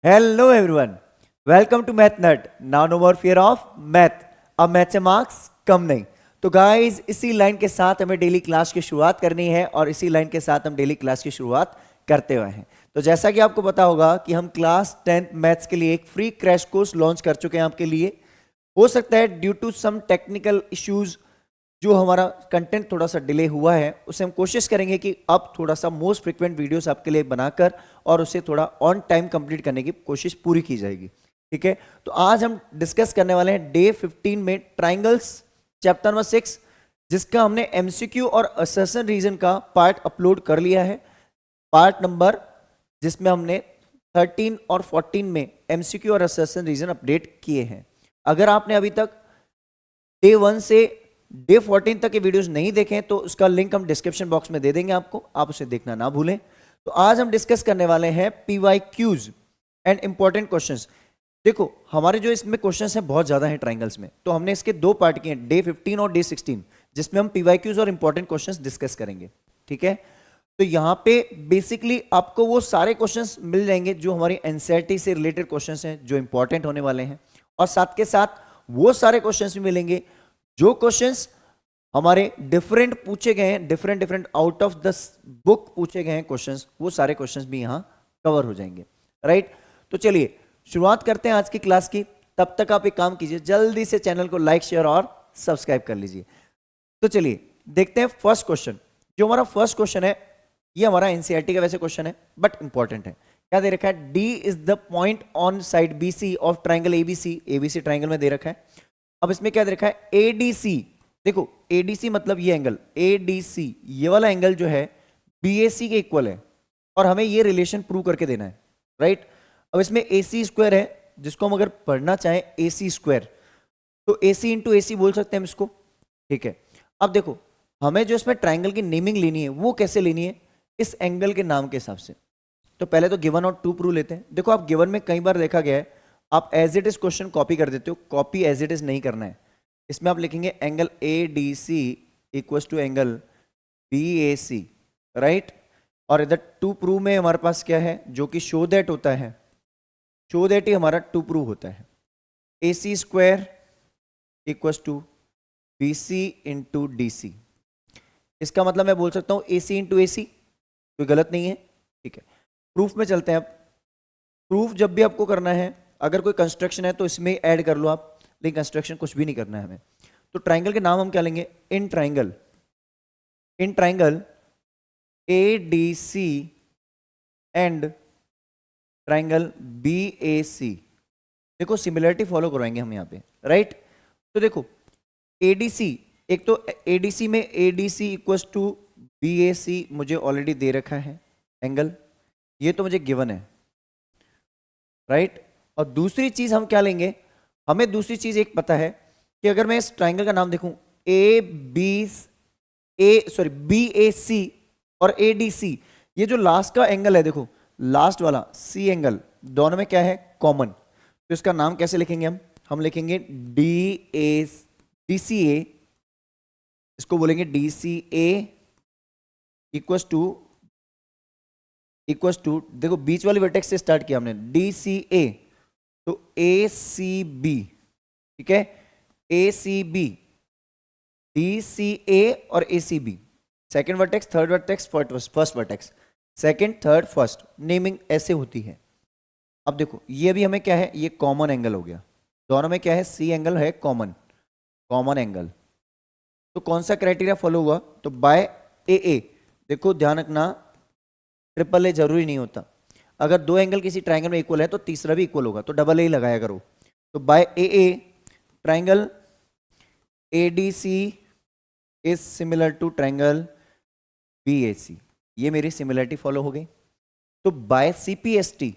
Hello everyone, welcome to Math Nut. Now no more fear of math. अब math से marks कम नहीं। तो guys इसी लाइन के साथ हमें डेली क्लास की शुरुआत करनी है और इसी लाइन के साथ हम डेली क्लास की शुरुआत करते हुए हैं। तो जैसा कि आपको पता होगा कि हम क्लास 10th मैथ्स के लिए एक फ्री क्रैश कोर्स लॉन्च कर चुके हैं आपके लिए। हो सकता है due to some technical issues जो हमारा कंटेंट थोड़ा सा डिले हुआ है उसे हम कोशिश करेंगे कि अब थोड़ा सा मोस्ट फ्रिक्वेंट वीडियोस आपके लिए बनाकर और उसे थोड़ा ऑन टाइम कंप्लीट करने की कोशिश पूरी की जाएगी। ठीक है, तो आज हम डिस्कस करने वाले हैं डे 15 में ट्राइंगल्स चैप्टर नंबर 6, जिसका हमने एमसीक्यू और असर्शन रीजन का पार्ट अपलोड कर लिया है। पार्ट नंबर जिसमें हमने 13 और 14 में एमसीक्यू और असर्शन रीजन अपडेट किए हैं। अगर आपने अभी तक डे 1 से डे 14 तक के वीडियोस नहीं देखे तो उसका लिंक हम डिस्क्रिप्शन बॉक्स में दे देंगे आपको, आप उसे देखना ना भूलें। तो आज हम डिस्कस करने वाले हैं पीवाईक्यूज एंड इंपॉर्टेंट क्वेश्चंस। देखो हमारे जो इसमें क्वेश्चंस हैं बहुत ज्यादा हैं ट्राइंगल्स में, तो हमने इसके दो पार्ट किए हैं, डे 15 और डे 16, जिसमें हम पीवाईक्यूज और इंपॉर्टेंट क्वेश्चंस डिस्कस करेंगे। ठीक है, तो यहाँ पे बेसिकली आपको वो सारे क्वेश्चंस मिल जाएंगे जो हमारी एनसीईआरटी से रिलेटेड क्वेश्चंस हैं, जो इंपॉर्टेंट होने वाले हैं, और साथ के साथ वो सारे क्वेश्चंस भी मिलेंगे जो क्वेश्चंस हमारे डिफरेंट पूछे गए हैं, different different out of the book पूछे गए हैं क्वेश्चंस, वो सारे क्वेश्चंस भी यहां कवर हो जाएंगे। राइट, तो चलिए शुरुआत करते हैं आज की क्लास की। तब तक आप एक काम कीजिए, जल्दी से चैनल को लाइक शेयर और सब्सक्राइब कर लीजिए। तो चलिए देखते हैं फर्स्ट क्वेश्चन। जो हमारा फर्स्ट क्वेश्चन है ये हमारा एनसीईआरटी का वैसे क्वेश्चन है बट इंपॉर्टेंट है। क्या दे रखा है? D is the point on side BC of triangle ABC. ABC triangle में दे रखा है। अब इसमें क्या दे रखा है? एडीसी। देखो एडीसी मतलब ये एंगल एडीसी, ये वाला एंगल जो है बीएसी के इक्वल है और हमें ये रिलेशन प्रूव करके देना है। राइट, अब इसमें एसी स्क्वायर है, जिसको हम अगर पढ़ना चाहें एसी स्क्वायर तो एसी इंटू एसी बोल सकते हैं हम इसको। ठीक है, अब देखो हमें जो इसमें ट्राइंगल की नेमिंग लेनी है वो कैसे लेनी है? इस एंगल के नाम के हिसाब से। तो पहले तो गिवन और टू प्रूव लेते हैं। देखो आप गिवन में कई बार देखा गया है आप as it is question copy कर देते हो, कॉपी एज इट इज नहीं करना है। इसमें आप लिखेंगे angle A D C equal to angle B A C. Right, और इधर टू प्रूव में हमारे पास क्या है जो कि शो दैट होता है, शो दैट ही हमारा टू प्रूव होता है। A C square equal to B C into D C. इसका मतलब मैं बोल सकता हूं ए सी इंटू ए सी, कोई गलत नहीं है। ठीक है, प्रूफ में चलते हैं। अब प्रूफ जब भी आपको करना है, अगर कोई कंस्ट्रक्शन है तो इसमें ऐड कर लो आप, लेकिन कंस्ट्रक्शन कुछ भी नहीं करना है हमें। तो ट्राइंगल के नाम हम क्या लेंगे? In triangle, in triangle A D C and triangle B A C. देखो सिमिलरिटी फॉलो करवाएंगे हम यहाँ पे। राइट, तो देखो एडीसी, एक तो एडीसी में ADC equals to be A सी मुझे ऑलरेडी दे रखा है एंगल, ये तो मुझे गिवन है। राइट, और दूसरी चीज हम क्या लेंगे? हमें दूसरी चीज एक पता है कि अगर मैं इस ट्राइंगल का नाम देखूं A B B A C और ए डी सी, ये जो लास्ट का एंगल है देखो, लास्ट वाला सी एंगल, दोनों में क्या है? कॉमन। तो इसका नाम कैसे लिखेंगे हम लिखेंगे D A D C A, इसको बोलेंगे D C A equals to देखो बीच वाली वर्टेक्स से स्टार्ट किया हमने डी सी ए, तो ए सी बी। ठीक है, A C B D C A और A C B, second vertex, third vertex, first vertex, second third first, naming ऐसे होती है। अब देखो ये भी हमें क्या है? ये कॉमन एंगल हो गया, दोनों में क्या है? सी एंगल है कॉमन, कॉमन एंगल। तो कौन सा क्राइटेरिया फॉलो हुआ? तो बाय ए। देखो ध्यान रखना ट्रिपल ए जरूरी नहीं होता, अगर दो एंगल किसी ट्राइंगल में इक्वल है तो तीसरा भी इक्वल होगा, तो डबल ए लगाया करो। तो by A triangle ADC is similar to triangle BAC, ये मेरी सिमिलरिटी फॉलो हो गई। तो by CPST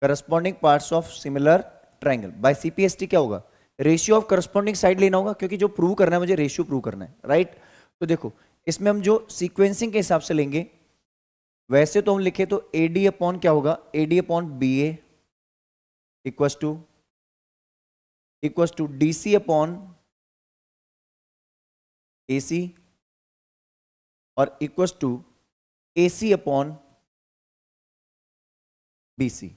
corresponding parts of similar triangle, by CPST क्या होगा? रेशियो ऑफ करस्पॉन्डिंग साइड लेना होगा, क्योंकि जो प्रूव करना है मुझे रेशियो प्रूव करना है। राइट, तो देखो इसमें हम जो सीक्वेंसिंग के हिसाब से लेंगे, वैसे तो हम लिखे तो एडी अपॉन क्या होगा? AD upon B A equals to D C upon A C और equals to A C upon BC।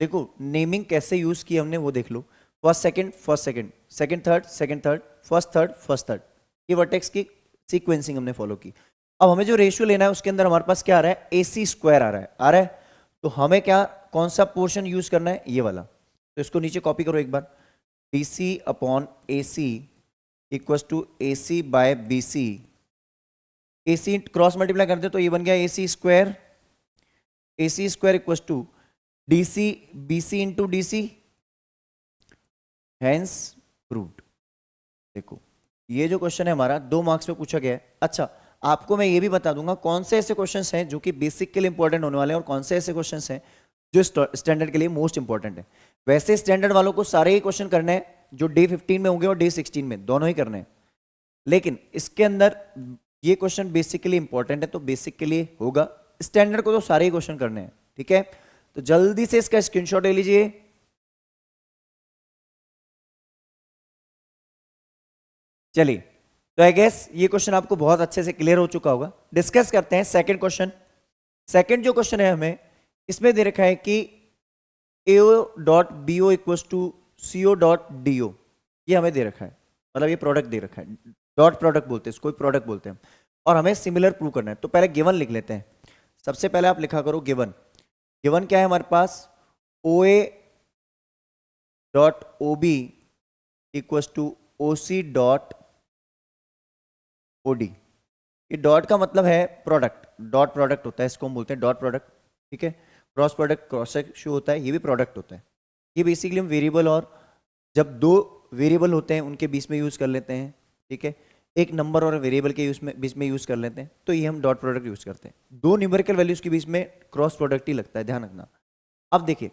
देखो नेमिंग कैसे यूज की हमने वो देख लो, first second first second, second third, first third, ये वर्टेक्स की सीक्वेंसिंग हमने फॉलो की। अब हमें जो रेशियो लेना है उसके अंदर हमारे पास क्या आ रहा है, AC स्क्वायर आ रहा है। तो हमें क्या, कौन सा पोर्शन यूज करना है, ये वाला। तो इसको नीचे कॉपी करो एक बार, BC upon AC equals to AC by BC। AC cross multiply कर दे तो ये बन गया AC square equals to DC BC into DC, hence proved. देखो ये जो क्वेश्चन है हमारा 2 मार्क्स में पूछा गया है। अच्छा आपको मैं ये भी बता दूंगा कौन से ऐसे क्वेश्चंस हैं जो कि बेसिक के लिए इंपॉर्टेंट होने वाले हैं और कौन से ऐसे क्वेश्चंस हैं जो स्टैंडर्ड के लिए मोस्ट इंपॉर्टेंट है। वैसे स्टैंडर्ड वालों को सारे ही क्वेश्चन करने हैं जो डे 15 में होंगे और डे 16 में, दोनों ही करने हैं। लेकिन इसके अंदर ये क्वेश्चन बेसिक के लिए इंपॉर्टेंट है तो बेसिक के लिए होगा, स्टैंडर्ड को तो सारे ही क्वेश्चन करने हैं। ठीक है, तो जल्दी से इसका स्क्रीनशॉट ले लीजिए। चलिए, तो आई गेस ये क्वेश्चन आपको बहुत अच्छे से क्लियर हो चुका होगा। डिस्कस करते हैं सेकंड क्वेश्चन। सेकंड जो क्वेश्चन है हमें इसमें दे रखा है कि AO.BO इक्वल्स टू CO.DO, ये हमें दे रखा है, मतलब ये प्रोडक्ट दे रखा है, डॉट प्रोडक्ट बोलते हैं इसको, प्रोडक्ट बोलते हैं, और हमें सिमिलर प्रूव करना है। तो पहले गिवन लिख लेते हैं। सबसे पहले आप लिखा करो गिवन। गिवन क्या है हमारे पास, OA.OB इक्वल्स टू OC.OD। ये डॉट का मतलब है प्रोडक्ट, डॉट प्रोडक्ट होता है, इसको हम बोलते हैं डॉट प्रोडक्ट। ठीक है, क्रॉस प्रोडक्ट क्रॉस शो होता है, ये भी प्रोडक्ट होता है। ये बेसिकली हम वेरिएबल और जब 2 वेरिएबल होते हैं उनके बीच में यूज कर लेते हैं। ठीक है, एक नंबर और वेरिएबल के बीच में यूज कर लेते हैं, तो ये हम डॉट प्रोडक्ट यूज करते हैं। 2 न्यूमेरिकल वैल्यूज के बीच में क्रॉस प्रोडक्ट ही लगता है, ध्यान रखना। अब देखिए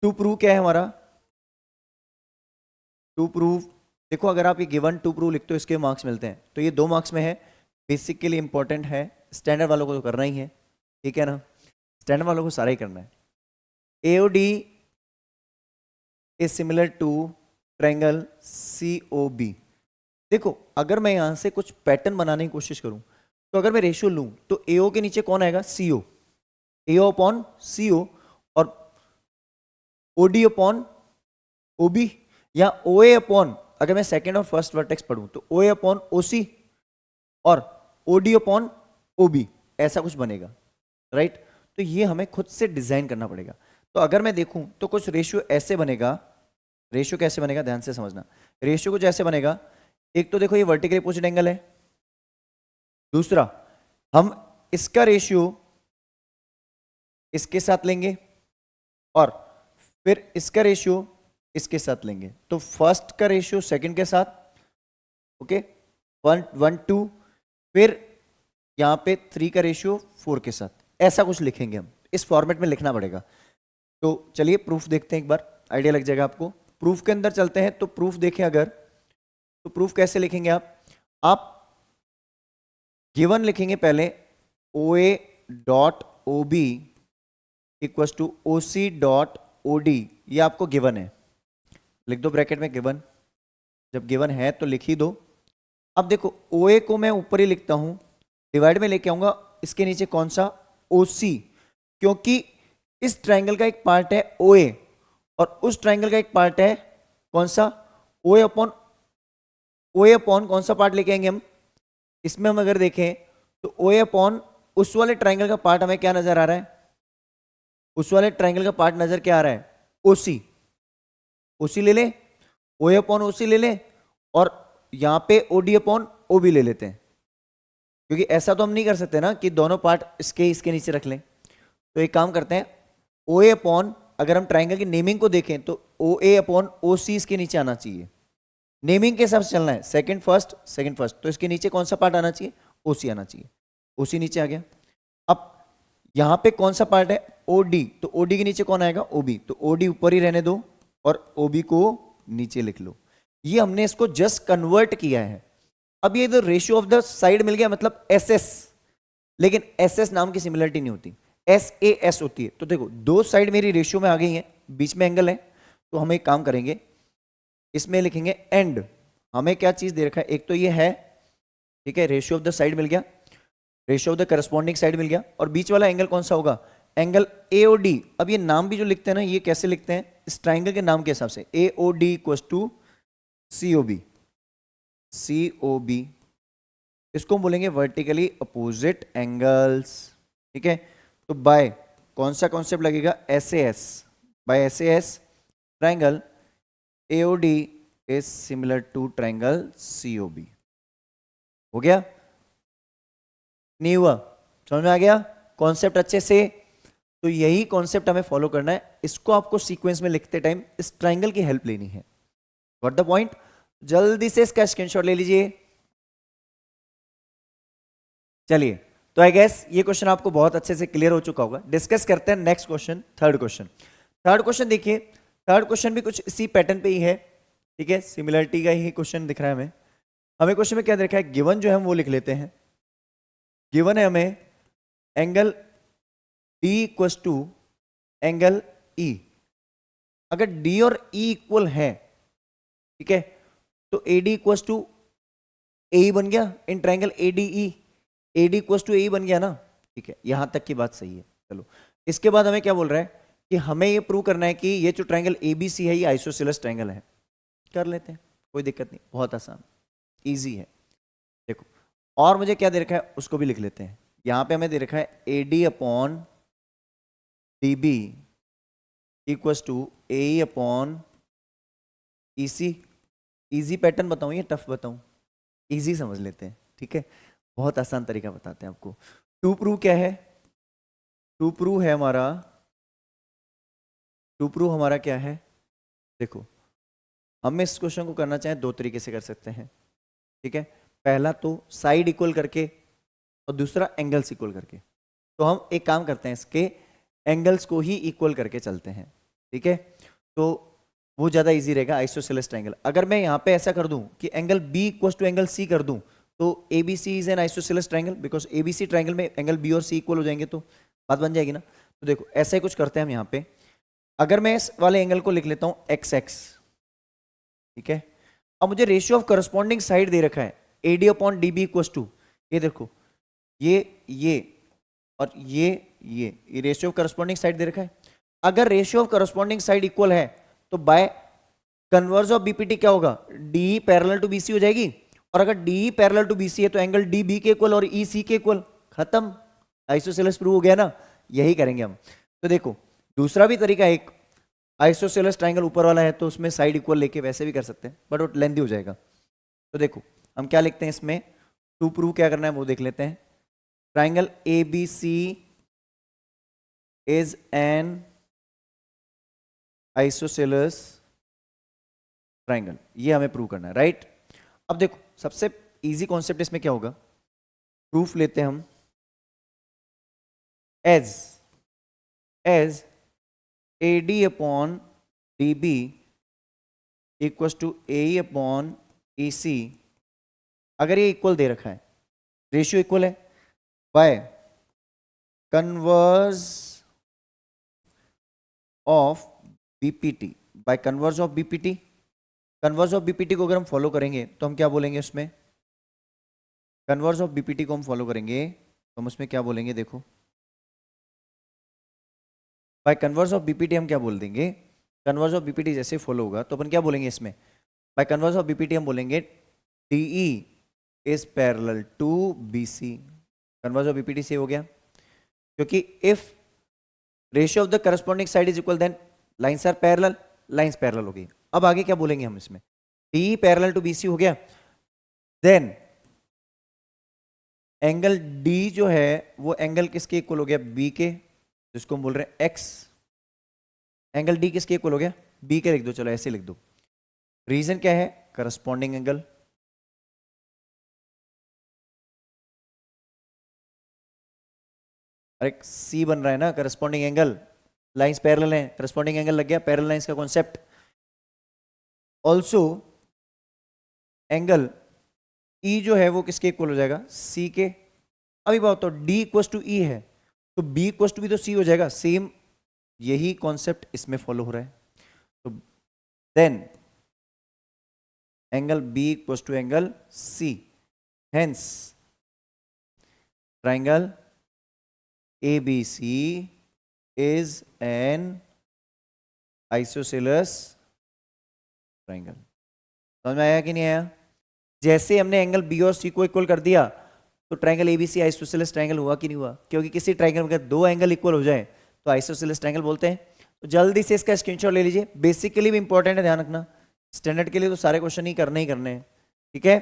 टू प्रूव क्या है हमारा, टू प्रूव, देखो अगर आप ये गिवन टू प्रूव लिखते हो इसके मार्क्स मिलते हैं, तो ये 2 मार्क्स में है, बेसिक के लिए इंपॉर्टेंट है, स्टैंडर्ड वालों को तो करना ही है। ठीक है ना, स्टैंडर्ड वालों को सारा ही करना है। AOD is similar to triangle COB। देखो अगर मैं यहां से कुछ पैटर्न बनाने की कोशिश करूं, तो अगर मैं रेशियो लूं तो AO के नीचे कौन आएगा, CO, AO अपॉन CO, और OD अपॉन OB, या OA अपॉन, अगर मैं सेकेंड और फर्स्ट वर्टेक्स पढ़ूं तो OA अपॉन OC और OD अपॉन OB, ऐसा कुछ बनेगा। राइट, तो ये हमें खुद से डिजाइन करना पड़ेगा। तो अगर मैं देखूं तो कुछ रेशियो ऐसे बनेगा, रेशियो कैसे बनेगा ध्यान से समझना। रेशियो कुछ ऐसे बनेगा, एक तो देखो ये वर्टिकली अपोजिट एंगल है, दूसरा हम इसका रेशियो इसके साथ लेंगे और फिर इसका रेशियो इसके साथ लेंगे, तो फर्स्ट का रेशियो सेकंड के साथ, ओके 1 2, फिर यहां पे 3 का रेशियो 4 के साथ, ऐसा कुछ लिखेंगे हम, इस फॉर्मेट में लिखना पड़ेगा। तो चलिए प्रूफ देखते हैं एक बार, आइडिया लग जाएगा आपको। प्रूफ के अंदर चलते हैं, तो प्रूफ देखें अगर, तो प्रूफ कैसे लिखेंगे आप गिवन लिखेंगे पहले OA.OB इक्वल्स टू OC.OD, ये आपको गिवन है, लिख दो ब्रैकेट में गिवन, जब गिवन है तो लिख ही दो। अब देखो OA को मैं ऊपर ही लिखता हूं, डिवाइड में लेके आऊंगा, इसके नीचे कौन सा, OC, क्योंकि इस ट्रायंगल का एक पार्ट है OA और उस ट्रायंगल का एक पार्ट है कौन सा, OA अपॉन कौन सा पार्ट लेके आएंगे हम, इसमें हम अगर देखें तो OA अपॉन उस वाले ट्रायंगल का पार्ट हमें क्या नजर आ रहा है, उस वाले ट्रायंगल का पार्ट नजर क्या आ रहा है, OC, OC ले ले, OA अपॉन OC ले ले, और यहां पे OD अपॉन OB ले लेते हैं, क्योंकि ऐसा तो हम नहीं कर सकते ना कि दोनों पार्ट इसके नीचे रख लें। तो एक काम करते हैं, OA अपॉन, अगर हम ट्रायंगल की नेमिंग को देखें तो OA अपॉन OC इसके नीचे आना चाहिए, नेमिंग के हिसाब से चलना है, सेकंड फर्स्ट, तो इसके नीचे कौन सा पार्ट आना चाहिए, OC आना चाहिए, OC नीचे आ गया। अब यहां पे कौन सा पार्ट है, OD, तो OD के नीचे कौन आएगा, OB, तो OD ऊपर ही रहने दो और OB को नीचे लिख लो। ये हमने इसको जस्ट कन्वर्ट किया है। अब ये इधर रेशियो ऑफ द साइड मिल गया, मतलब SS, लेकिन SS नाम की सिमिलरिटी नहीं होती, SAS होती है। तो देखो 2 साइड मेरी रेशियो में आ गई है, बीच में एंगल है, तो हम एक काम करेंगे, इसमें लिखेंगे एंड, हमें क्या चीज दे रखा है, एक तो ये है, ठीक है, रेशियो ऑफ द साइड मिल गया, ratio of the corresponding side मिल गया, और बीच वाला एंगल कौन सा होगा, एंगल AOD, अब ये नाम भी जो लिखते हैं ना, ये कैसे लिखते हैं इस ट्राइंगल के नाम के हिसाब से, AOD equals to COB, COB इसको हम बोलेंगे वर्टिकली अपोजिट एंगल्स, ठीक है। तो बाय कौन सा कॉन्सेप्ट लगेगा, SAS, by SAS triangle AOD is similar to triangle COB। हो गया, नहीं हुआ, समझ में आ गया कॉन्सेप्ट अच्छे से? तो यही कॉन्सेप्ट हमें फॉलो करना है, इसको आपको सीक्वेंस में लिखते टाइम इस ट्राइंगल की हेल्प लेनी है। Got the point? जल्दी से इसका स्क्रीनशॉट ले लीजिए। चलिए, तो आई गेस ये क्वेश्चन आपको बहुत अच्छे से क्लियर हो चुका होगा। डिस्कस करते हैं next question, third question. Third question देखिए, थर्ड क्वेश्चन भी कुछ इसी पैटर्न पे ही है, ठीक है, सिमिलरिटी का ही क्वेश्चन दिख रहा है हमें। हमें क्वेश्चन में क्या देखा है, गिवन जो है हम वो लिख लेते हैं। गिवन है हमें angle D equals to angle E। अगर D और E इक्वल है, ठीक है, तो AD इक्वल्स टू AE बन गया in triangle ADE, AD equals to AE बन गया ना, ठीक है, यहां तक की बात सही है। चलो, इसके बाद हमें क्या बोल रहा है कि हमें ये प्रूव करना है कि ये जो ट्राइंगल ABC है ये आइसोसेलेस ट्राइंगल है। कर लेते हैं, कोई दिक्कत नहीं, बहुत आसान, इजी है। देखो, और मुझे क्या दे रखा है उसको भी लिख लेते हैं। यहां पे हमें दे रखा है AD upon DB equals to AE upon EC। Easy pattern बताऊं या टफ बताऊं? इजी समझ लेते हैं, ठीक है, बहुत आसान तरीका बताते हैं आपको। टू प्रूव क्या है, टू प्रूव है हमारा, टू प्रूव हमारा क्या है, देखो हम इस क्वेश्चन को करना चाहें दो तरीके से कर सकते हैं, ठीक है। पहला तो साइड इक्वल करके और दूसरा एंगल्स इक्वल करके। तो हम एक काम करते हैं, इसके एंगल्स को ही इक्वल करके चलते हैं, ठीक है, तो वो ज़्यादा इजी रहेगा आइसोसेलेस ट्राइंगल। अगर मैं यहाँ पे ऐसा कर दूं कि angle B equal to angle C कर दूं, तो ABC is an isosceles triangle, because ABC triangle में एंगल B और C इक्वल हो जाएंगे, तो बात बन जाएगी ना। तो देखो ऐसा ही कुछ करते हैं हम यहाँ पे। अगर मैं इस वाले एंगल को लिख लेता हूँ XX, ठीक है, अब मुझे रेशियो ऑफ करस्पॉन्डिंग साइड दे रखा है AD upon DB equal to, ये देखो ये और ये रेशियो ऑफ करस्पॉन्डिंग साइड दे रखा है। अगर ratio of corresponding side equal है तो बाय कन्वर्स ऑफ BPT क्या होगा, DE पैरेलल टू BC हो जाएगी। और अगर DE पैरेलल टू BC है तो एंगल DB के इक्वल और EC के इक्वल, खत्म, आइसोसेलेस प्रूव हो गया ना। यही करेंगे हम। तो देखो दूसरा भी तरीका, एक आइसोसेलेस ट्राइंगल ऊपर वाला है तो उसमें साइड इक्वल लेके वैसे भी कर सकते हैं, बट वो लेंथी हो जाएगा। तो देखो हम क्या लिखते हैं इसमें, टू प्रूव क्या करना है वो देख लेते हैं। Triangle ABC is an isosceles triangle, ये हमें प्रूव करना है, राइट। अब देखो सबसे इजी कॉन्सेप्ट इसमें क्या होगा, प्रूफ लेते हैं हम, as AD upon DB equals to AE upon EC। अगर ये इक्वल दे रखा है, रेशियो इक्वल है, by converse of BPT, by converse of BPT। Converse of BPT को अगर हम फॉलो करेंगे तो हम क्या बोलेंगे उसमें, कन्वर्स ऑफ BPT को हम फॉलो करेंगे तो हम उसमें क्या बोलेंगे, देखो बाय कन्वर्स ऑफ BPT हम क्या बोल देंगे, कन्वर्स ऑफ BPT जैसे फॉलो होगा तो अपन क्या बोलेंगे इसमें, बाय कन्वर्स ऑफ BPT हम बोलेंगे DE is parallel to BC। Converse of BPT से हो गया, क्योंकि if ratio of the corresponding side is equal then lines are parallel, lines parallel हो गई। अब आगे क्या बोलेंगे हम इसमें, DE पैरेलल टू BC हो गया, देन एंगल D जो है वो एंगल किसके इक्वल हो गया, B के, जिसको हम बोल रहे हैं X। एंगल D किसके इक्वल हो गया, B के लिख दो, चलो ऐसे लिख दो। रीजन क्या है, करस्पॉन्डिंग एंगल। अरे C बन रहा है ना, करस्पॉन्डिंग एंगल, लाइंस पैरेलल हैं, करस्पॉन्डिंग एंगल लग गया, पैरेलल लाइंस का कॉन्सेप्ट। ऑल्सो एंगल E जो है वो किसके इक्वल हो जाएगा, C के। अभी बात तो D इक्वल टू E है तो B इक्वल टू भी तो C हो जाएगा, सेम यही कॉन्सेप्ट इसमें फॉलो हो रहा है। तो then angle B equal to angle C, hence triangle ABC is an isosceles triangle. समझ में आया कि नहीं आया? जैसे हमने एंगल बी और सी को इक्वल कर दिया तो ट्राइंगल एबीसी आइसोसेलेस ट्राइंगल हुआ कि नहीं हुआ? क्योंकि किसी ट्राइंगल में अगर दो एंगल इक्वल हो जाए तो आइसोसेलेस ट्राइंगल बोलते हैं। तो जल्दी से इसका स्क्रीनशॉट ले लीजिए, बेसिकली भी इंपॉर्टेंट है, ध्यान रखना। स्टैंडर्ड के लिए तो सारे क्वेश्चन ही करने हैं, ठीक है।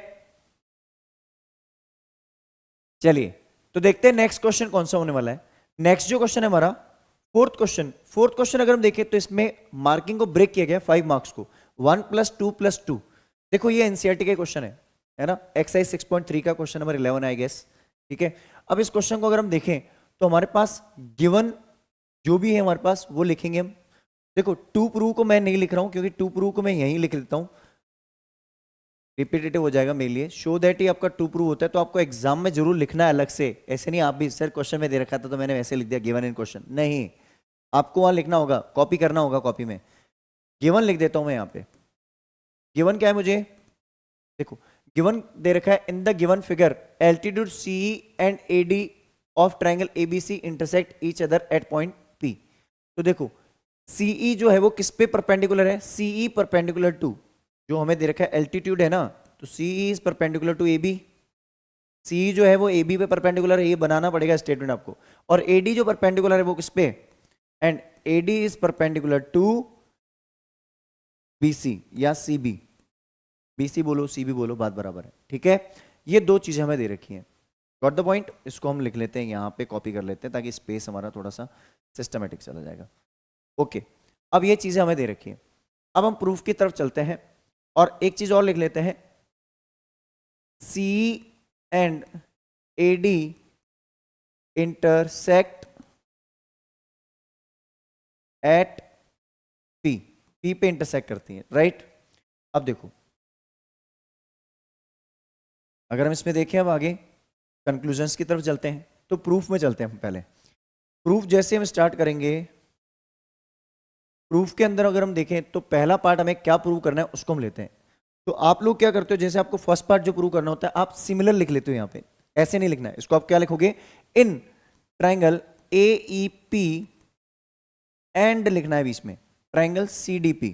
चलिए तो देखते हैं नेक्स्ट क्वेश्चन कौन सा होने वाला है। नेक्स्ट जो क्वेश्चन है हमारा फोर्थ क्वेश्चन अगर हम देखें तो इसमें मार्किंग को ब्रेक किया गया 5 मार्क्स को, 1+2+2। देखो ये एनसीईआरटी का क्वेश्चन है ना, एक्सरसाइज 6.3 का क्वेश्चन नंबर 11 आई गेस, ठीक है। अब इस क्वेश्चन को अगर हम देखें तो हमारे पास गिवन जो भी है हमारे पास वो लिखेंगे हम। देखो टू प्रूव को मैं नहीं लिख रहा हूं क्योंकि टू प्रूव को मैं यहीं लिख देता हूं, रिपीटेटिव हो जाएगा मेरे लिए। शो दैट ही आपका टू प्रूव होता है, तो आपको एग्जाम में जरूर लिखना है अलग से, ऐसे नहीं आप भी सर क्वेश्चन में दे रखा था तो मैंने वैसे लिख दिया गिवन इन क्वेश्चन, नहीं, आपको वहां लिखना होगा, कॉपी करना होगा, कॉपी में गिवन लिख देता हूं मैं यहाँ पे। गिवन क्या है मुझे, देखो गिवन दे रखा है in the given figure altitude C and AD of triangle ABC intersect each other at point P. तो देखो सीई जो है वो किस पे परपेंडिकुलर है, सीई परपेंडिकुलर टू जो हमें दे रखा है एल्टीट्यूड है ना, तो CE is perpendicular to AB. C जो है वो एबी पे परपेंडिकुलर है, ये बनाना पड़ेगा स्टेटमेंट आपको। और एडी जो परपेंडिकुलर है वो किस पे, and AD is perpendicular to BC या सीबी, बीसी बोलो सीबी बोलो बात बराबर है, ठीक है। ये दो चीजें हमें दे रखी हैं, गॉट द पॉइंट। इसको हम लिख लेते हैं यहाँ पे, कॉपी कर लेते हैं ताकि स्पेस हमारा थोड़ा सा सिस्टमेटिक चला जाएगा। ओके अब ये चीजें हमें दे रखी हैं, अब हम प्रूफ की तरफ चलते हैं और एक चीज और लिख लेते हैं, C and AD intersect at P, P पे इंटरसेक्ट करती हैं, राइट। अब देखो अगर हम इसमें देखें, अब आगे कंक्लूजन्स की तरफ चलते हैं, तो प्रूफ में चलते हैं हम पहले। प्रूफ जैसे हम स्टार्ट करेंगे, प्रूफ के अंदर अगर हम देखें तो पहला पार्ट हमें क्या प्रूव करना है उसको हम लेते हैं। तो आप लोग क्या करते हो, जैसे आपको फर्स्ट पार्ट जो प्रूव करना होता है आप सिमिलर लिख लेते हो, यहाँ पे ऐसे नहीं लिखना है, इसको आप क्या लिखोगे, इन triangle A E P and लिखना है बीच में ट्राइंगल सी डी पी।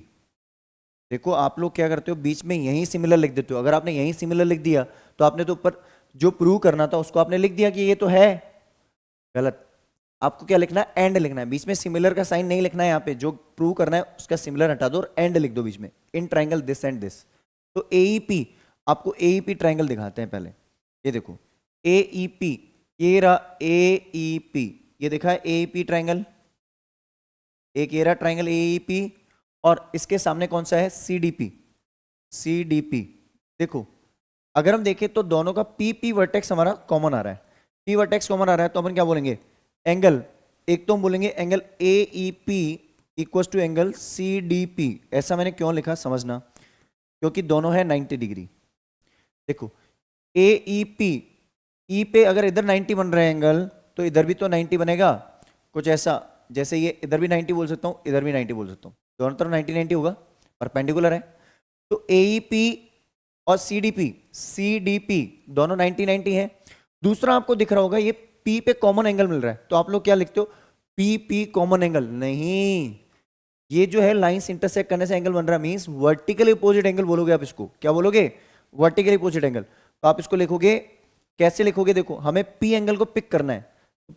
देखो आप लोग क्या करते हो, बीच में यही सिमिलर लिख देते हो। अगर आपने यही सिमिलर लिख दिया तो आपने तो ऊपर जो प्रूव करना था उसको आपने लिख दिया कि ये तो है, गलत। आपको क्या लिखना है, एंड लिखना है, बीच में सिमिलर का साइन नहीं लिखना है। यहाँ पे जो प्रूव करना है उसका सिमिलर हटा दो और एंड लिख दो बीच में, in triangle this and this. तो एईपी, आपको एईपी ट्राइंगल दिखाते हैं पहले, ये देखो एईपी, ये रहा एईपी, ये देखा है एईपी ट्राइंगल, एक ये रहा ट्राइंगल एईपी और इसके सामने कौन सा है, सीडीपी, सीडीपी। देखो अगर हम देखें तो दोनों का पी वर्टेक्स हमारा कॉमन आ रहा है, पी वर्टेक्स कॉमन आ रहा है, तो अपन क्या बोलेंगे, एंगल, एक तो हम बोलेंगे angle A E P equal to angle C D P. ऐसा मैंने क्यों लिखा समझना, क्योंकि दोनों है 90 डिग्री। देखो ए ई पी, ई पे अगर इधर 90 बन रहा है एंगल तो इधर भी तो 90 बनेगा, कुछ ऐसा जैसे ये इधर भी 90 बोल सकता हूँ, इधर भी 90 बोल सकता हूँ, दोनों तरफ 90-90 होगा, परपेंडिकुलर है। तो ए ई पी और सी डी पी दोनों 90-90 है। दूसरा आपको दिख रहा होगा ये पी पे कॉमन एंगल मिल रहा है, तो आप लोग क्या लिखते हो, पी कॉमन एंगल, नहीं, ये जो है लाइंस इंटरसेक्ट करने से एंगल बन रहा है, मींस वर्टिकली अपोजिट एंगल बोलोगे आप इसको, क्या बोलोगे, वर्टिकली अपोजिट एंगल। तो आप इसको लिखोगे, कैसे लिखोगे, देखो हमें पी एंगल को पिक करना है,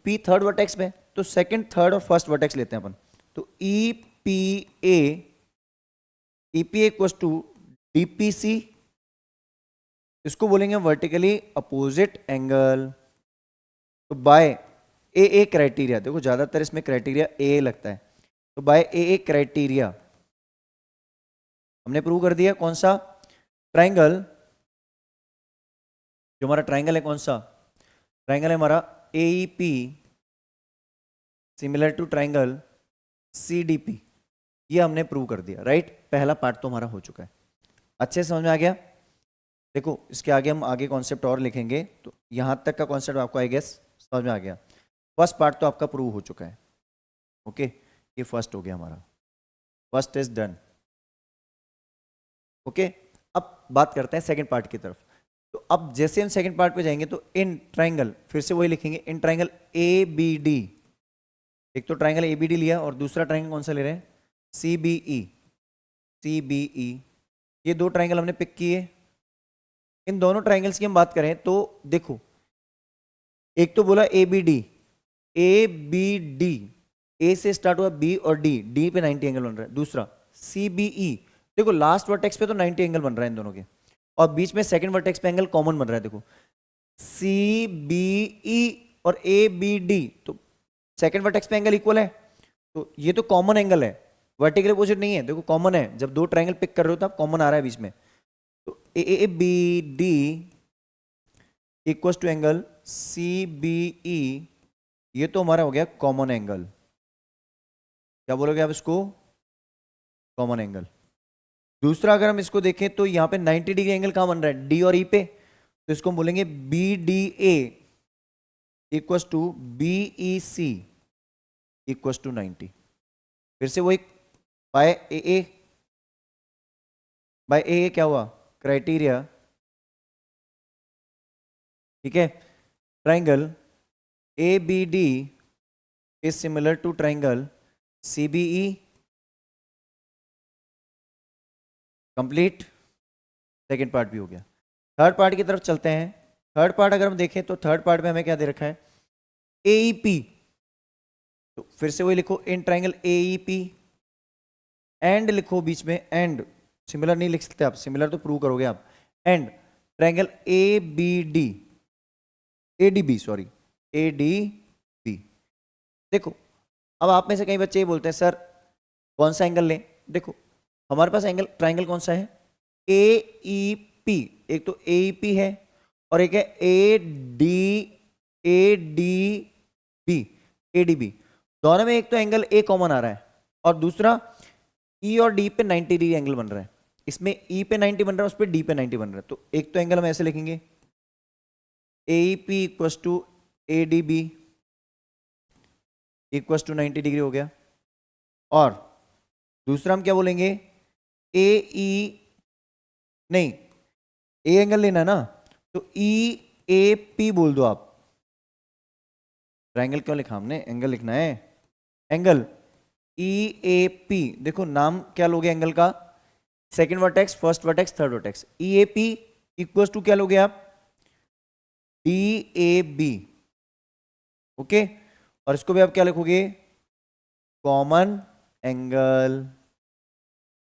पी थर्ड वर्टेक्स में, तो सेकंड, थर्ड और फर्स्ट वर्टेक्स लेते हैं अपन। तो E P A equals to DPC, इसको बोलेंगे वर्टिकली अपोजिट एंगल। तो बाय ए क्राइटेरिया, देखो ज्यादातर इसमें क्राइटेरिया ए लगता है, तो बाय ए क्राइटेरिया हमने प्रूव कर दिया कौन सा, ट्राइंगल, जो हमारा ट्राइंगल है कौन सा, ट्राइंगल है हमारा AEP similar to triangle CDP, ये हमने प्रूव कर दिया, राइट। पहला पार्ट तो हमारा हो चुका है, अच्छे समझ में आ गया। देखो इसके आगे हम आगे कॉन्सेप्ट और लिखेंगे, तो यहां तक का कॉन्सेप्ट आपको आई गेस समझ में आ गया। फर्स्ट पार्ट तो आपका प्रूव हो चुका है, ओके, ये फर्स्ट हो गया हमारा, फर्स्ट इज डन, ओके। अब बात करते हैं सेकंड पार्ट की तरफ। तो अब जैसे हम सेकंड पार्ट पे जाएंगे तो इन ट्राइंगल, फिर से वही लिखेंगे, in triangle A B D, एक तो ट्राइंगल एबीडी लिया और दूसरा ट्राइंगल कौन सा ले रहे हैं, सीबीई। सीबीई, ये दो ट्राइंगल हमने पिक किए। इन दोनों ट्राइंगल्स की हम बात करें तो देखो, एक तो बोला A B D, A B D, A से स्टार्ट हुआ बी और डी, डी पे 90 एंगल बन रहा है। दूसरा सी बी ई, देखो लास्ट वर्टेक्स पे तो 90 एंगल बन रहा है इन दोनों के, और बीच में सेकंड वर्टेक्स पे एंगल कॉमन बन रहा है। देखो सी बी ई और ए बी डी, तो सेकंड वर्टेक्स पे एंगल इक्वल है, तो ये तो कॉमन एंगल है, वर्टिकल अपोजिट नहीं है। देखो कॉमन है, जब दो ट्राइंगल पिक कर रहे हो तो कॉमन आ रहा है बीच में। तो A B D equal to angle C B E, ये तो हमारा हो गया कॉमन एंगल। क्या बोलोगे आप इसको, कॉमन एंगल। दूसरा अगर हम इसको देखें तो यहां पे 90 डिग्री एंगल कहां बन रहा है, डी और ई पे, तो इसको हम बोलेंगे B D A equal to B E C equal to 90। फिर से वही बाय ए बाय ए क्या हुआ, क्राइटेरिया, ठीक है। Triangle A B D is similar to triangle C B E, complete. Second part भी हो गया। थर्ड पार्ट की तरफ चलते हैं। थर्ड पार्ट अगर हम देखें तो थर्ड पार्ट में हमें क्या दे रखा है, एईपी, तो फिर से वही लिखो इन ट्राइंगल एईपी, एंड लिखो बीच में, एंड सिमिलर नहीं लिख सकते आप, सिमिलर तो प्रूव करोगे आप, and triangle A B D, ADB sorry, ADB. देखो अब आप में से कई बच्चे ये बोलते हैं सर कौन सा एंगल लें, देखो हमारे पास एंगल ट्राइंगल कौन सा है, ए ई पी, एक तो ए पी है और एक है A D B, A D B. दोनों में एक तो एंगल ए कॉमन आ रहा है और दूसरा ई और डी पे 90 डिग्री एंगल बन रहा है। इसमें ई पे 90 बन रहा है, उस पर डी पे 90 बन रहा है, तो एक तो एंगल हम ऐसे लिखेंगे A P equal to A D B equal to 90 degree हो गया, और दूसरा हम क्या बोलेंगे, ए ई नहीं, ए एंगल लेना है ना, तो ई ए पी बोल दो आप। ट्राइंगल क्यों लिखा हमने, एंगल लिखना है, एंगल ई ए पी। देखो नाम क्या लोगे एंगल का, second vertex, first vertex, third vertex. E A P equal to क्या लोगे आप, डी ए बी, ओके। और इसको भी आप क्या लिखोगे, कॉमन एंगल।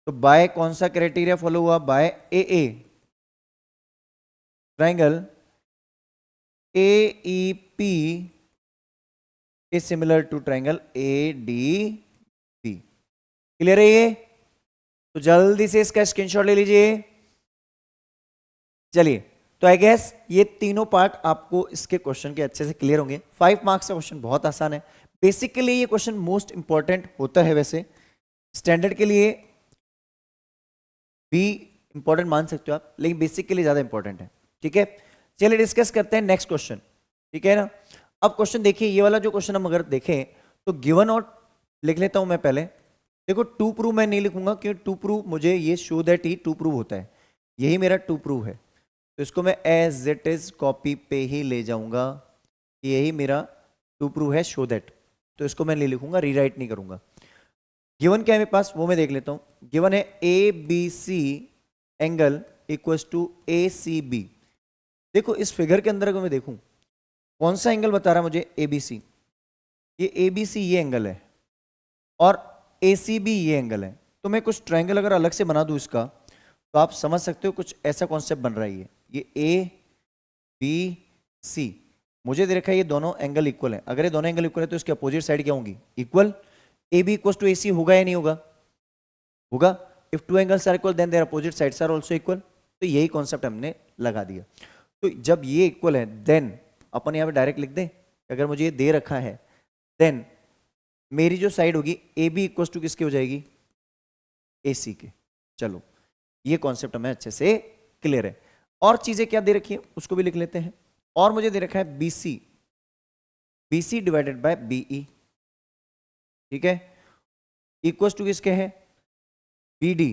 तो बाय कौन सा क्राइटेरिया फॉलो हुआ, by A triangle A E P is similar to triangle A D B. Clear है ये, तो जल्दी से इसका स्क्रीनशॉट ले लीजिए। चलिए, तो आई गेस ये तीनों पार्ट आपको इसके क्वेश्चन के अच्छे से क्लियर होंगे। 5 मार्क्स का क्वेश्चन बहुत आसान है। बेसिकली ये क्वेश्चन मोस्ट इंपॉर्टेंट होता है, वैसे स्टैंडर्ड के लिए भी इंपॉर्टेंट मान सकते हो आप, लेकिन बेसिक के लिए ज्यादा इंपॉर्टेंट है, ठीक है। चलिए डिस्कस करते हैं नेक्स्ट क्वेश्चन, ठीक है ना। अब क्वेश्चन देखिए, ये वाला जो क्वेश्चन हम अगर देखें तो गिवन और लिख लेता हूं मैं पहले। देखो टू प्रूव मैं नहीं लिखूंगा, क्योंकि टू प्रूव मुझे ये शो दैट ही टू प्रूव होता है, यही मेरा टू प्रूव है, तो इसको मैं एज इट इज कॉपी पे ही ले जाऊंगा, यही मेरा टू प्रूव है, शो दैट। तो इसको मैं नहीं लिखूंगा, रीराइट नहीं करूंगा। गिवन क्या है मेरे पास वो मैं देख लेता हूं। गिवन है A B C angle equals to A C B. देखो इस फिगर के अंदर अगर मैं देखूं कौन सा एंगल बता रहा है मुझे, ए बी सी, ये ए बी सी ये एंगल है और ए सी बी ये एंगल है। तो मैं कुछ ट्रायंगल अगर अलग से बना दूं इसका, तो आप समझ सकते हो कुछ ऐसा कॉन्सेप्ट बन रहा है। ये ए बी सी मुझे दे रखा है, ये दोनों एंगल इक्वल है। अगर ये दोनों एंगल इक्वल है तो इसके अपोजिट साइड क्या होंगी, equal. A B equal to A C होगा या नहीं होगा, होगा। If two angles are equal then their opposite sides are also equal. तो यही कॉन्सेप्ट हमने लगा दिया। तो जब ये इक्वल है देन अपन यहाँ पे डायरेक्ट लिख दें, अगर मुझे ये दे रखा है देन मेरी जो साइड होगी ए बी इक्वल टू किसकी हो जाएगी, ए सी के। चलो ये कॉन्सेप्ट हमें अच्छे से क्लियर है। और चीजें क्या दे रखी है उसको भी लिख लेते हैं। और मुझे दे रखा है B C divided by B E, ठीक है, इक्वल टू किसके है, B D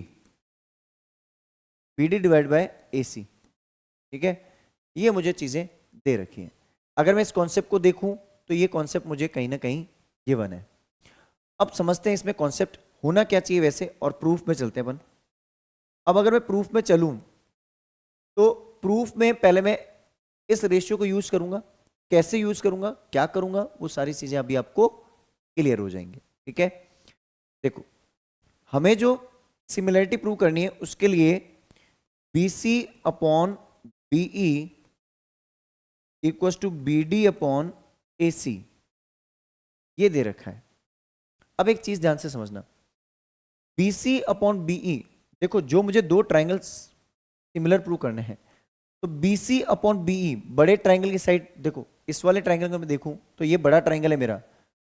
divide by A C, ठीक है। ये मुझे चीजें दे रखी हैं। अगर मैं इस कॉन्सेप्ट को देखूं तो ये कॉन्सेप्ट मुझे कहीं ना कहीं गिवन है, अब समझते हैं इसमें कॉन्सेप्ट होना क्या चाहिए वैसे, और प्रूफ में चलते हैं अपन। अब अगर मैं प्रूफ में चलूं तो प्रूफ में पहले मैं इस रेशियो को यूज करूंगा, कैसे यूज करूंगा, क्या करूंगा, वो सारी चीजें अभी आपको क्लियर हो जाएंगी। ठीक है, देखो हमें जो सिमिलरिटी प्रूव करनी है उसके लिए BC upon BE equals to BD upon AC ये दे रखा है। अब एक चीज ध्यान से समझना, BC अपॉन BE, देखो जो मुझे दो ट्राइंगल्स सिमिलर प्रूव करने हैं तो BC अपॉन BE बड़े ट्राइंगल की साइड, देखो इस वाले ट्राइंगल को मैं देखूं तो ये बड़ा ट्राइंगल है मेरा,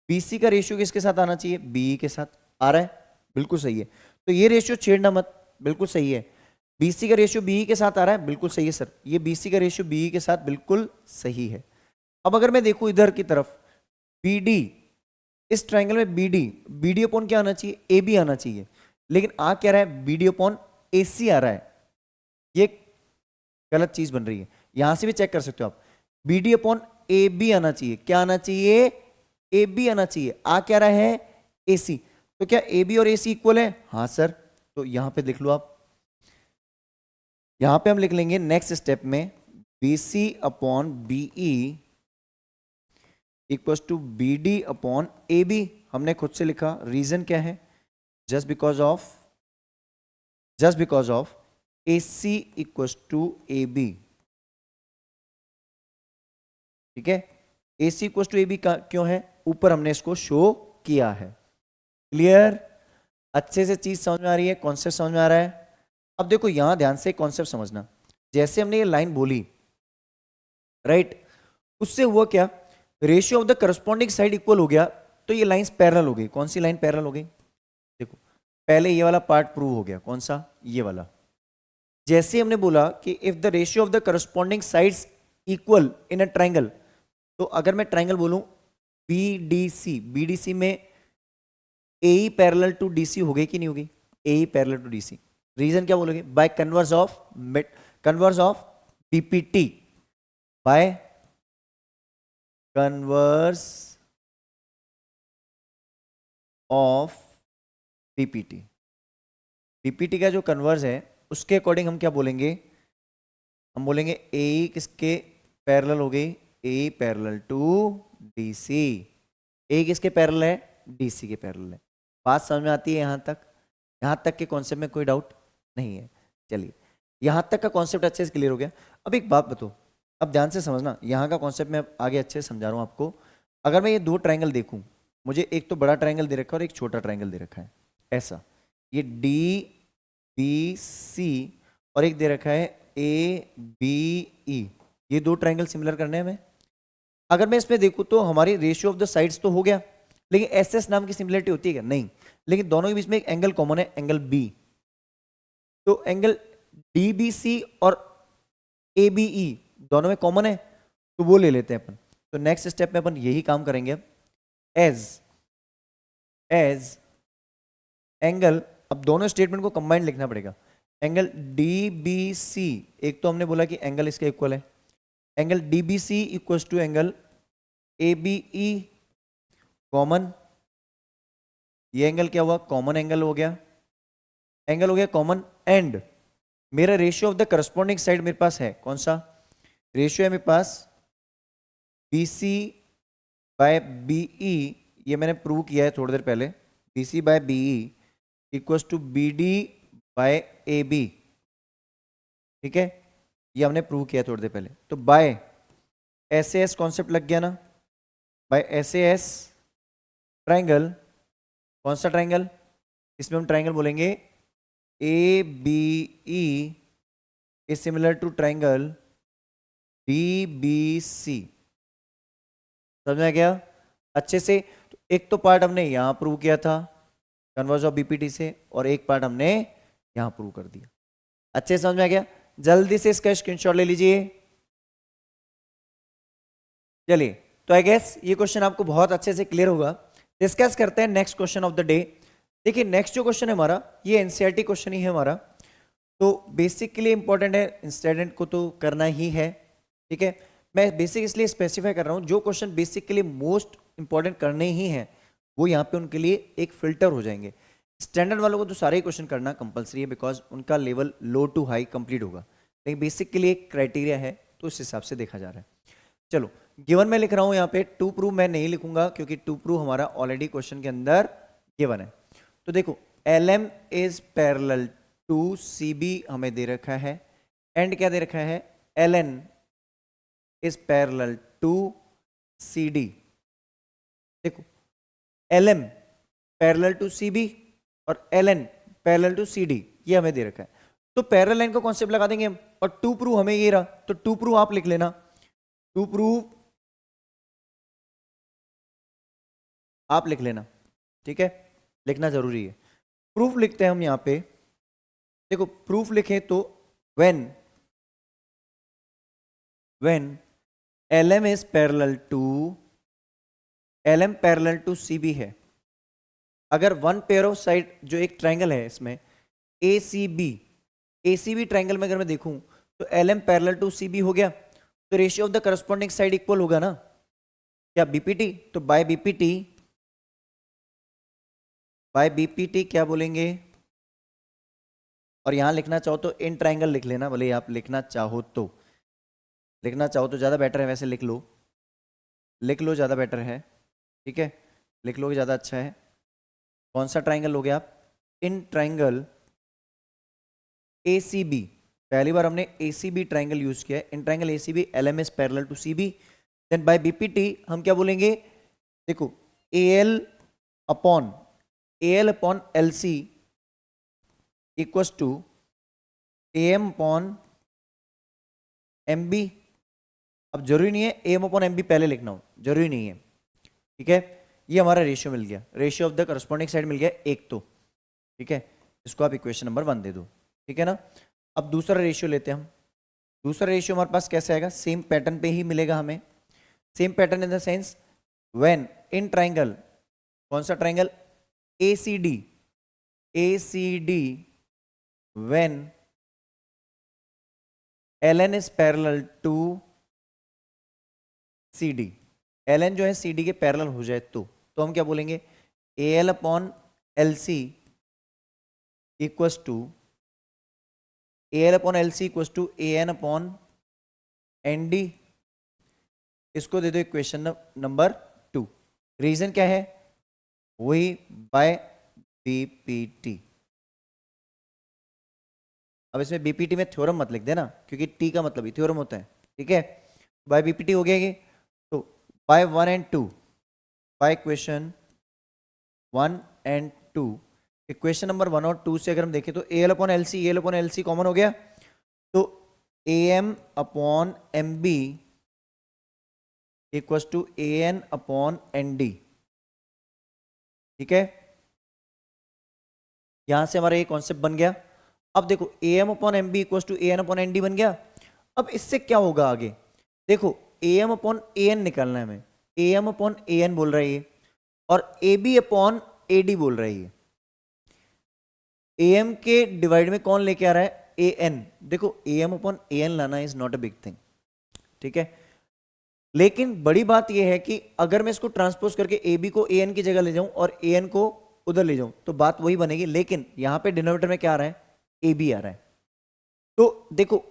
BC का रेशियो किसके साथ आना चाहिए, BE के साथ। आ रहा है, बिल्कुल सही है। तो ये रेशियो छेड़ना मत, बिल्कुल सही है। BC का रेशियो BE के साथ आ रहा है, बिल्कुल सही है सर, ये BC का रेशियो BE के साथ बिल्कुल सही है। अब अगर मैं देखूं इधर की तरफ BD, इस ट्राइंगल में BD अपॉन क्या आना चाहिए, AB आना चाहिए, लेकिन आ क्या रहा है, BD अपॉन AC आ रहा है। ये गलत चीज बन रही है, यहां से भी चेक कर सकते हो आप। BD अपॉन AB आना चाहिए, क्या आना चाहिए, AB आना चाहिए। आ क्या रहा है, AC। तो क्या AB और AC इक्वल है, हाँ सर। तो यहां पे लिख लो आप, यहां पे हम लिख लेंगे नेक्स्ट स्टेप में BC upon BE equals to BD upon AB। हमने खुद से लिखा, रीजन क्या है, just because of AC equals to AB। ठीक है, AC इक्वल्स टू AB का क्यों है, ऊपर हमने इसको शो किया है। क्लियर, अच्छे से चीज समझ में आ रही है, कॉन्सेप्ट समझ में आ रहा है। अब देखो यहां ध्यान से कॉन्सेप्ट समझना, जैसे हमने ये लाइन बोली राइट, उससे हुआ क्या, ratio of the corresponding side equal हो गया, तो ये लाइंस पैरेलल हो गई। कौन सी लाइन पैरेलल हो गई, देखो पहले ये वाला पार्ट प्रूव हो गया, कौन सा, ये वाला। जैसे हमने बोला कि if the ratio of the corresponding sides equal in a triangle, तो अगर मैं ट्राइंगल बोलूं BDC में AE पैरेलल टू DC हो गई कि नहीं होगी, AE parallel to DC। Reason क्या बोलोगे, by converse of PPT, by converse of PPT का जो कन्वर्स है उसके अकॉर्डिंग हम क्या बोलेंगे, हम बोलेंगे AE किसके पैरेलल हो गई, AE parallel to DC। AE किसके पैरेलल है, DC के पैरेलल है। बात समझ में आती है यहां तक, यहां तक के कॉन्सेप्ट में कोई डाउट नहीं है। चलिए यहां तक का कॉन्सेप्ट अच्छे से क्लियर हो गया। अब एक बात बताओ, अब ध्यान से समझना, यहां का कॉन्सेप्ट मैं आगे अच्छे से समझा रहा हूं आपको। अगर मैं ये दो ट्राइंगल देखूं, मुझे एक तो बड़ा ट्राइंगल दे रखा है और एक छोटा ट्राइंगल दे रखा है, ऐसा ये DBC और एक दे रखा है ABE, ये दो ट्राइंगल सिमिलर करने हैं हमें। अगर मैं इसमें देखूं तो हमारी रेशियो ऑफ द साइड्स तो हो गया, लेकिन SS नाम की सिमिलरिटी होती है क्या, नहीं। लेकिन दोनों के बीच में एक एंगल कॉमन है, एंगल B। तो एंगल DBC और ABE दोनों में कॉमन है, तो वो ले लेते हैं अपन। तो नेक्स्ट स्टेप में अपन यही काम करेंगे अब, एज एंगल, अब दोनों स्टेटमेंट को कंबाइंड लिखना पड़ेगा। एंगल DBC, एक तो हमने बोला कि एंगल इसके इक्वल है, angle DBC equals to angle ABE common, ये एंगल क्या हुआ, कॉमन एंगल हो गया, एंगल हो गया कॉमन। एंड मेरा ratio of the corresponding side मेरे पास है, कौन सा रेशियो है मेरे पास, BC बाय BE, ये मैंने प्रूव किया है थोड़ी देर पहले, BC by BE equals to BD by AB। ठीक है, ये हमने प्रूव किया थोड़ी देर पहले। तो बाय SAS कॉन्सेप्ट लग गया ना, बाय SAS ट्राइंगल, कौन सा ट्राइंगल, इसमें हम ट्राइंगल बोलेंगे ABE is similar to triangle DBC। समझ में गया अच्छे से। तो एक तो पार्ट हमने यहां प्रूव किया था कन्वर्स ऑफ BPT से, और एक पार्ट हमने यहां प्रूव कर दिया। अच्छे से समझ में आ गया, जल्दी से इसका स्क्रीनशॉट ले लीजिए। चलिए, तो आई गेस ये क्वेश्चन आपको बहुत अच्छे से क्लियर होगा। डिस्कस करते हैं next question of the day. देखिए नेक्स्ट जो क्वेश्चन है हमारा, ये NCERT क्वेश्चन ही है हमारा, तो बेसिकली इंपॉर्टेंट है, स्टूडेंट को तो करना ही है। ठीक है, मैं बेसिक इसलिए स्पेसिफाई कर रहा हूं, जो क्वेश्चन बेसिकली मोस्ट इंपॉर्टेंट करने ही है वो यहाँ पे उनके लिए एक फिल्टर हो जाएंगे। स्टैंडर्ड वालों को तो सारे ही क्वेश्चन करना कंपलसरी है, बिकॉज उनका level low to high complete होगा, लेकिन बेसिक के लिए एक क्राइटेरिया है, तो उस हिसाब से देखा जा रहा है। चलो, गिवन में लिख रहा हूं यहाँ पे, टू प्रूव मैं नहीं लिखूंगा क्योंकि टू प्रूव हमारा ऑलरेडी क्वेश्चन के अंदर गिवन है। तो देखो, LM is parallel to CB हमें दे रखा है, एंड क्या दे रखा है, LN is parallel to CD। देखो, LM पैरेलल टू CB और LN पैरेलल टू CD, ये हमें दे रखा है। तो पैरेलल लाइन को कॉन्सेप्ट लगा देंगे हम, और टू प्रूव हमें ये रहा, तो टू प्रूव आप लिख लेना, टू प्रूव आप लिख लेना, ठीक है, लिखना जरूरी है। प्रूफ लिखते हैं हम यहां पे, देखो प्रूफ लिखें तो when LM is parallel to CB है, अगर वन पेयर ऑफ साइड, जो एक ट्राइंगल है इसमें ACB ट्राइंगल में अगर मैं देखूं तो LM पैरेलल टू CB हो गया, तो ratio of the corresponding side equal होगा ना, क्या BPT, तो बाय BPT क्या बोलेंगे, और यहां लिखना चाहो तो इन ट्राइंगल लिख लेना, भले आप लिखना चाहो तो ज़्यादा बेटर है, वैसे लिख लो ज़्यादा बेटर है, ठीक है, लिख लोगे ज़्यादा अच्छा है। कौन सा ट्राइंगल लोगे आप, इन ट्राइंगल ACB, पहली बार हमने ACB ट्राइंगल यूज किया है, in triangle ACB LM is parallel to CB, then by BPT हम क्या बोलेंगे, देखो AL upon LC equals to AM upon MB। अब जरूरी नहीं है AM अपॉन MB पहले लिखना हो, जरूरी नहीं है, ठीक है, ये हमारा रेशियो मिल गया, ratio of the corresponding side मिल गया एक, तो ठीक है, इसको आप इक्वेशन नंबर 1 दे दो, ठीक है ना। अब दूसरा रेशियो लेते हैं हम, दूसरा रेशियो हमारे पास कैसे आएगा, सेम पैटर्न पे ही मिलेगा हमें, same pattern in the sense when in triangle, कौन सा triangle, ACD when LN is parallel to CD, LN जो है CD के पैरेलल हो जाए तो हम क्या बोलेंगे, AL upon LC equals to AN upon ND, इसको दे दो इक्वेशन नंबर 2। रीजन क्या है, वही बाय BPT। अब इसमें BPT में थ्योरम मत लिख देना, क्योंकि T का मतलब ही थ्योरम होता है, ठीक है, बाय BPT हो गया ये, तो by 1 and 2, by equation 1 and 2, equation number 1 और 2 से अगर हम देखें तो AL अपॉन LC कॉमन हो गया, तो AM upon MB equals to AN upon ND, ठीक है, यहां से हमारा ये कॉन्सेप्ट बन गया। अब देखो AM upon MB equals to AN upon ND बन गया। अब इससे क्या होगा आगे, देखो AM अपॉन AN निकालना है हमें, AM अपॉन AN बोल रहा है ये, और AB अपॉन AD बोल रहा है ये, AM के डिवाइड में कौन लेके आ रहा है, AN। देखो AM अपॉन AN लाना is not a big thing, ठीक है, लेकिन बड़ी बात यह है कि अगर मैं इसको ट्रांसपोज करके AB को AN की जगह ले जाऊं और AN को उधर ले जाऊं तो बात वही बनेगी, लेकिन यहां पे डिनोमिनेटर में क्या आ रहा है, AB आ रहा है। तो देखो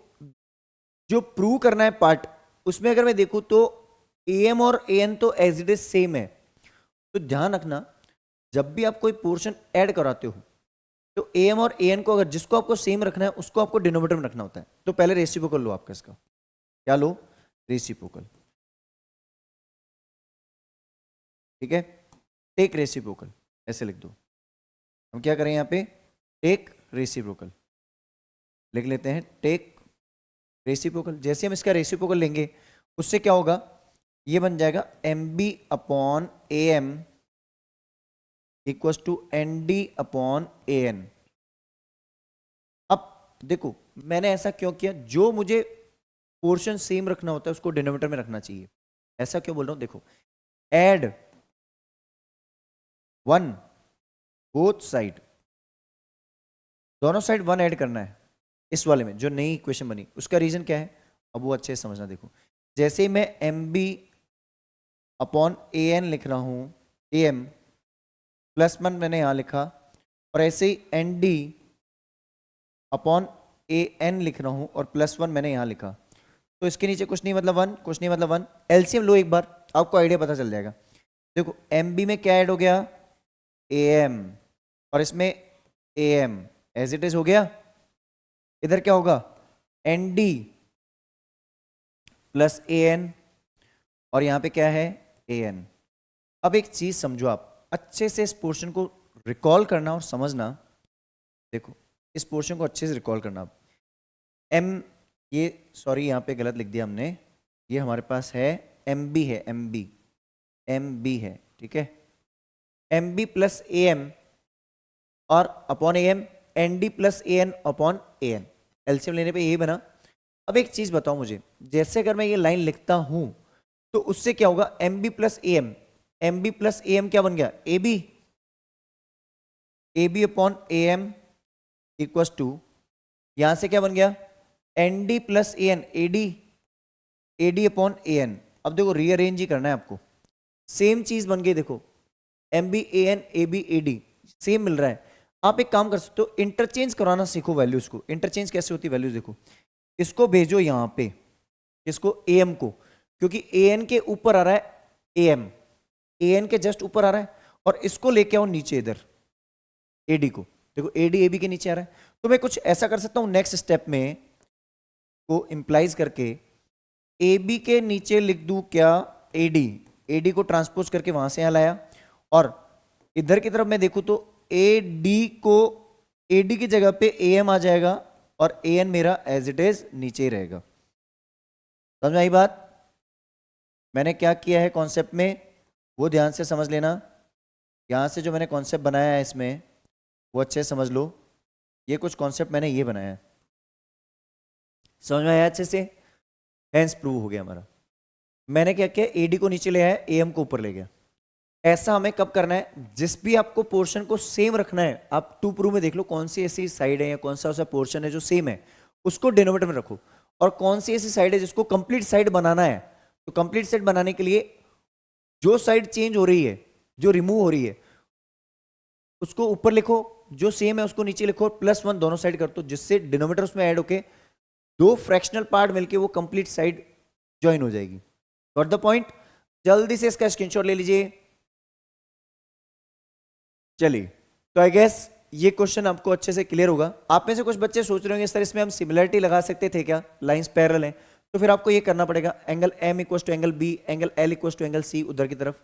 जो प्रूव करना है पार्ट, उसमें अगर मैं देखूं तो AM और AN तो एज इट इज सेम है, तो ध्यान रखना जब भी आप कोई पोर्शन ऐड कराते हो तो AM और AN को अगर जिसको आपको सेम रखना है उसको आपको डिनोमिनेटर में रखना होता है। तो पहले रेसिप्रोकल लो आपका, इसका क्या लो, रेसिप्रोकल, ठीक है, टेक रेसिप्रोकल ऐसे लिख दो। हम क्या करें यहाँ पे, टेक रेसिप्रोकल लिख लेते हैं, टेक रेसिप्रोकल। जैसे हम इसका रेसिप्रोकल लेंगे उससे क्या होगा, ये बन जाएगा MB upon AM equals to ND upon AN। अब देखो मैंने ऐसा क्यों किया, जो मुझे पोर्शन सेम रखना होता है उसको डिनोमिनेटर में रखना चाहिए, ऐसा क्यों बोल रहा हूं, देखो एड 1 बोथ साइड, दोनों साइड 1 ऐड करना है इस वाले में जो नई इक्वेशन बनी, उसका रीजन क्या है, अब वो अच्छे से समझना। देखो जैसे मैं MB अपॉन AN लिख रहा हूं, AM +1 मैंने यहां लिखा, और ऐसे ही N D upon A N लिख रहा हूं, और +1 मैंने यहां लिखा। तो इसके नीचे कुछ नहीं मतलब 1, कुछ नहीं मतलब 1। एलसीएम लो एक बार, आपको आइडिया पता चल जाएगा। देखो एम बी में क्या ऐड हो गया, ए एम, और इसमें A M as it is हो गया। इधर क्या होगा, N D plus A N, और यहां पे क्या है, ए एन। अब एक चीज समझो, आप अच्छे से इस पोर्शन को रिकॉल करना और समझना। देखो इस पोर्शन को अच्छे से रिकॉल करना। एम, ये सॉरी यहाँ पे गलत लिख दिया हमने, ये हमारे पास है एम बी है, एम बी, एम बी है, ठीक है। M B plus A M और upon A M, N D plus A N upon A N, LCM लेने पे ये बना। अब एक चीज बताओ मुझे, जैसे अगर मैं ये लाइन लिखता हूं तो उससे क्या होगा, M B plus A M, M B plus A M क्या बन गया, A B, A B upon A M equal to, यहां से क्या बन गया, N D plus A N, A D, A D upon A N. अब देखो रीअरेंज ही करना है आपको, सेम चीज बन गई। देखो M B A N, A B A D same मिल रहा है। आप एक काम कर सकते हो, इंटरचेंज कराना सीखो वैल्यूज को। इंटरचेंज कैसे होती है वैल्यूज, देखो इसको भेजो यहां पे, इसको ए एम को, क्योंकि ए एन के ऊपर आ रहा है ए एम, ए एन के जस्ट ऊपर आ रहा है, और इसको लेके आओ नीचे इधर ए डी को। देखो ए डी ए बी के नीचे आ रहा है, तो मैं कुछ ऐसा कर सकता हूं नेक्स्ट स्टेप में को इंप्लाइज करके, ए बी के नीचे लिख दूं क्या, ए डी, ए डी को ट्रांसपोज करके वहां से यहां लाया, और इधर की तरफ मैं देखूं तो ए डी को, ए डी की जगह पे ए एम आ जाएगा, और ए एन मेरा एज इट इज नीचे ही रहेगा। समझ आई बात, मैंने क्या किया है कॉन्सेप्ट में, वो ध्यान से समझ लेना। यहां से जो मैंने कॉन्सेप्ट बनाया है इसमें वो अच्छे से समझ लो। ये कुछ कॉन्सेप्ट मैंने ये बनाया है, समझ में आया अच्छे से, हेंस प्रूव हो गया हमारा। मैंने क्या किया, एडी को नीचे ले आया, एएम को ऊपर ले गया। ऐसा हमें कब करना है, जिस भी आपको पोर्शन को सेम रखना है, आप टू प्रूव में देख लो कौन सी ऐसी साइड है या कौन सा ऐसा पोर्शन है जो सेम है, उसको डिनोमिनेटर में रखो। और कौन सी ऐसी साइड है जिसको कंप्लीट साइड बनाना है, तो कंप्लीट साइड बनाने के लिए जो साइड चेंज हो रही है, जो रिमूव हो रही है, उसको ऊपर लिखो, जो सेम है उसको नीचे लिखो, +1 दोनों साइड कर दो, जिससे डिनोमिनेटर उसमें ऐड होके दो फ्रैक्शनल पार्ट मिलके वो कंप्लीट साइड ज्वाइन हो जाएगी। Got the point. जल्दी से इसका स्क्रीनशॉट ले लीजिए। चलिए, तो आई गेस ये क्वेश्चन आपको अच्छे से क्लियर होगा। आप में से कुछ बच्चे सोच रहे होंगे सर इसमें हम सिमिलरिटी लगा सकते थे क्या, लाइंस पैरेलल हैं, तो फिर आपको ये करना पड़ेगा, angle M equal to angle B, angle L equal to angle C उधर की तरफ,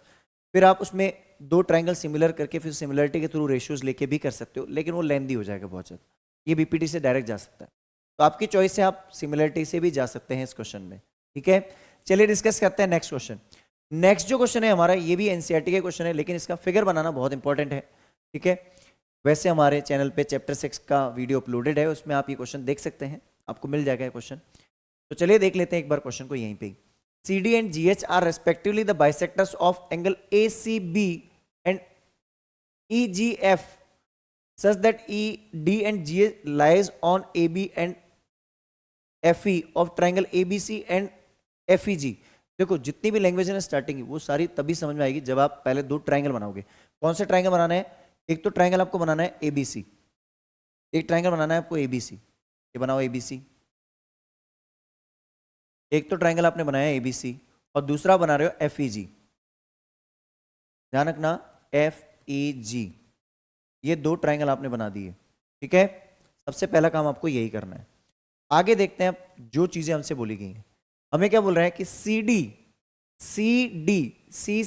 फिर आप उसमें दो ट्राइंगल सिमिलर करके फिर सिमिलरिटी के थ्रू रेशियोज लेके भी कर सकते हो, लेकिन वो लेंदी हो जाएगा बहुत ज़्यादा। ये बीपीटी से डायरेक्ट जा सकता है, तो आपकी चॉइस से आप सिमिलरिटी से भी जा सकते हैं इस क्वेश्चन में, ठीक है। चलिए डिस्कस करते हैं नेक्स्ट क्वेश्चन। नेक्स्ट जो क्वेश्चन है हमारा, ये भी एनसीईआरटी का क्वेश्चन है, लेकिन इसका फिगर बनाना बहुत इंपॉर्टेंट है, ठीक है। वैसे हमारे चैनल पे चैप्टर 6 का वीडियो अपलोडेड है, उसमें आप ये क्वेश्चन देख सकते हैं, आपको मिल जाएगा ये क्वेश्चन। तो चलिए देख लेते हैं एक बार क्वेश्चन को यहीं पे। CD and GH are respectively the bisectors of angle ACB and EGF such that ED and GH lies on AB and FE of triangle ABC and FEG। देखो जितनी भी लैंग्वेज है ना स्टार्टिंग की, वो सारी तभी समझ में आएगी जब आप पहले दो ट्राइंगल बनाओगे। कौन से ट्राइंगल बनाना है, एक तो ट्राइंगल आपको बनाना है ABC, एक ट्राइंगल बनाना है आपको ABC, ये बनाओ ABC। एक तो ट्राइंगल आपने बनाया ABC और दूसरा बना रहे हो FEG, ध्यान रखना FEG, ये दो ट्राइंगल आपने बना दिए, ठीक है। सबसे पहला काम आपको यही करना है। आगे देखते हैं जो चीजें हमसे बोली गई हैं। हमें क्या बोल रहा है कि C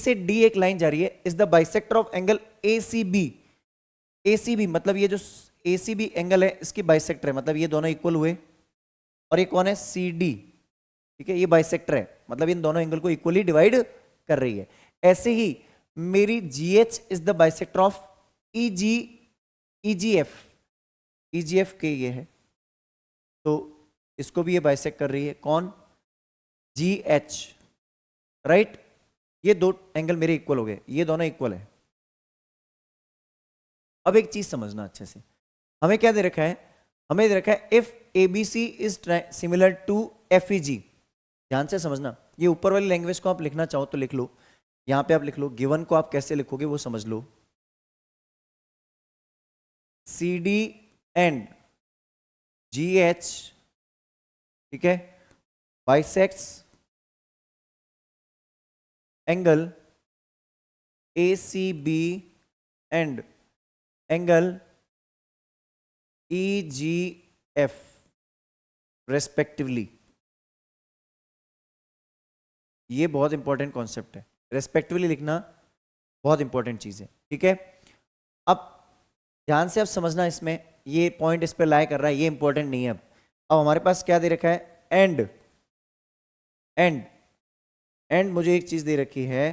से D एक लाइन जा रही है, is the bisector of angle ACB। ACB मतलब ये जो ACB एंगल है इसकी बाइसेक्टर है, मतलब ये दोनों इक्वल हुए, और ये कौन है CD, ठीक है, ये बाइसेक्टर है, मतलब इन दोनों एंगल को इक्वली डिवाइड कर रही है। ऐसे ही मेरी GH is the bisector of EGF के ये है, तो इसको भी ये बाइसेक्ट कर रही है, कौन, GH, राइट। ये दो एंगल मेरे इक्वल हो गए, ये दोनों इक्वल है। अब एक चीज समझना अच्छे से, हमें क्या दे रखा है, हमें दे रखा है if ABC is similar to FEG। ध्यान से समझना, ये ऊपर वाली लैंग्वेज को आप लिखना चाहो तो लिख लो, यहां पे आप लिख लो, गिवन को आप कैसे लिखोगे वो समझ लो। C D and G H, ठीक है, bisects angle A C B and angle E G F respectively. ये बहुत इंपॉर्टेंट कॉन्सेप्ट है, रेस्पेक्टिवली लिखना बहुत इंपॉर्टेंट चीज है, ठीक है। अब ध्यान से अब समझना, इसमें ये पॉइंट इस पे लाई कर रहा है, ये इंपॉर्टेंट नहीं है। अब हमारे पास क्या दे रखा है, एंड एंड एंड मुझे एक चीज दे रखी है,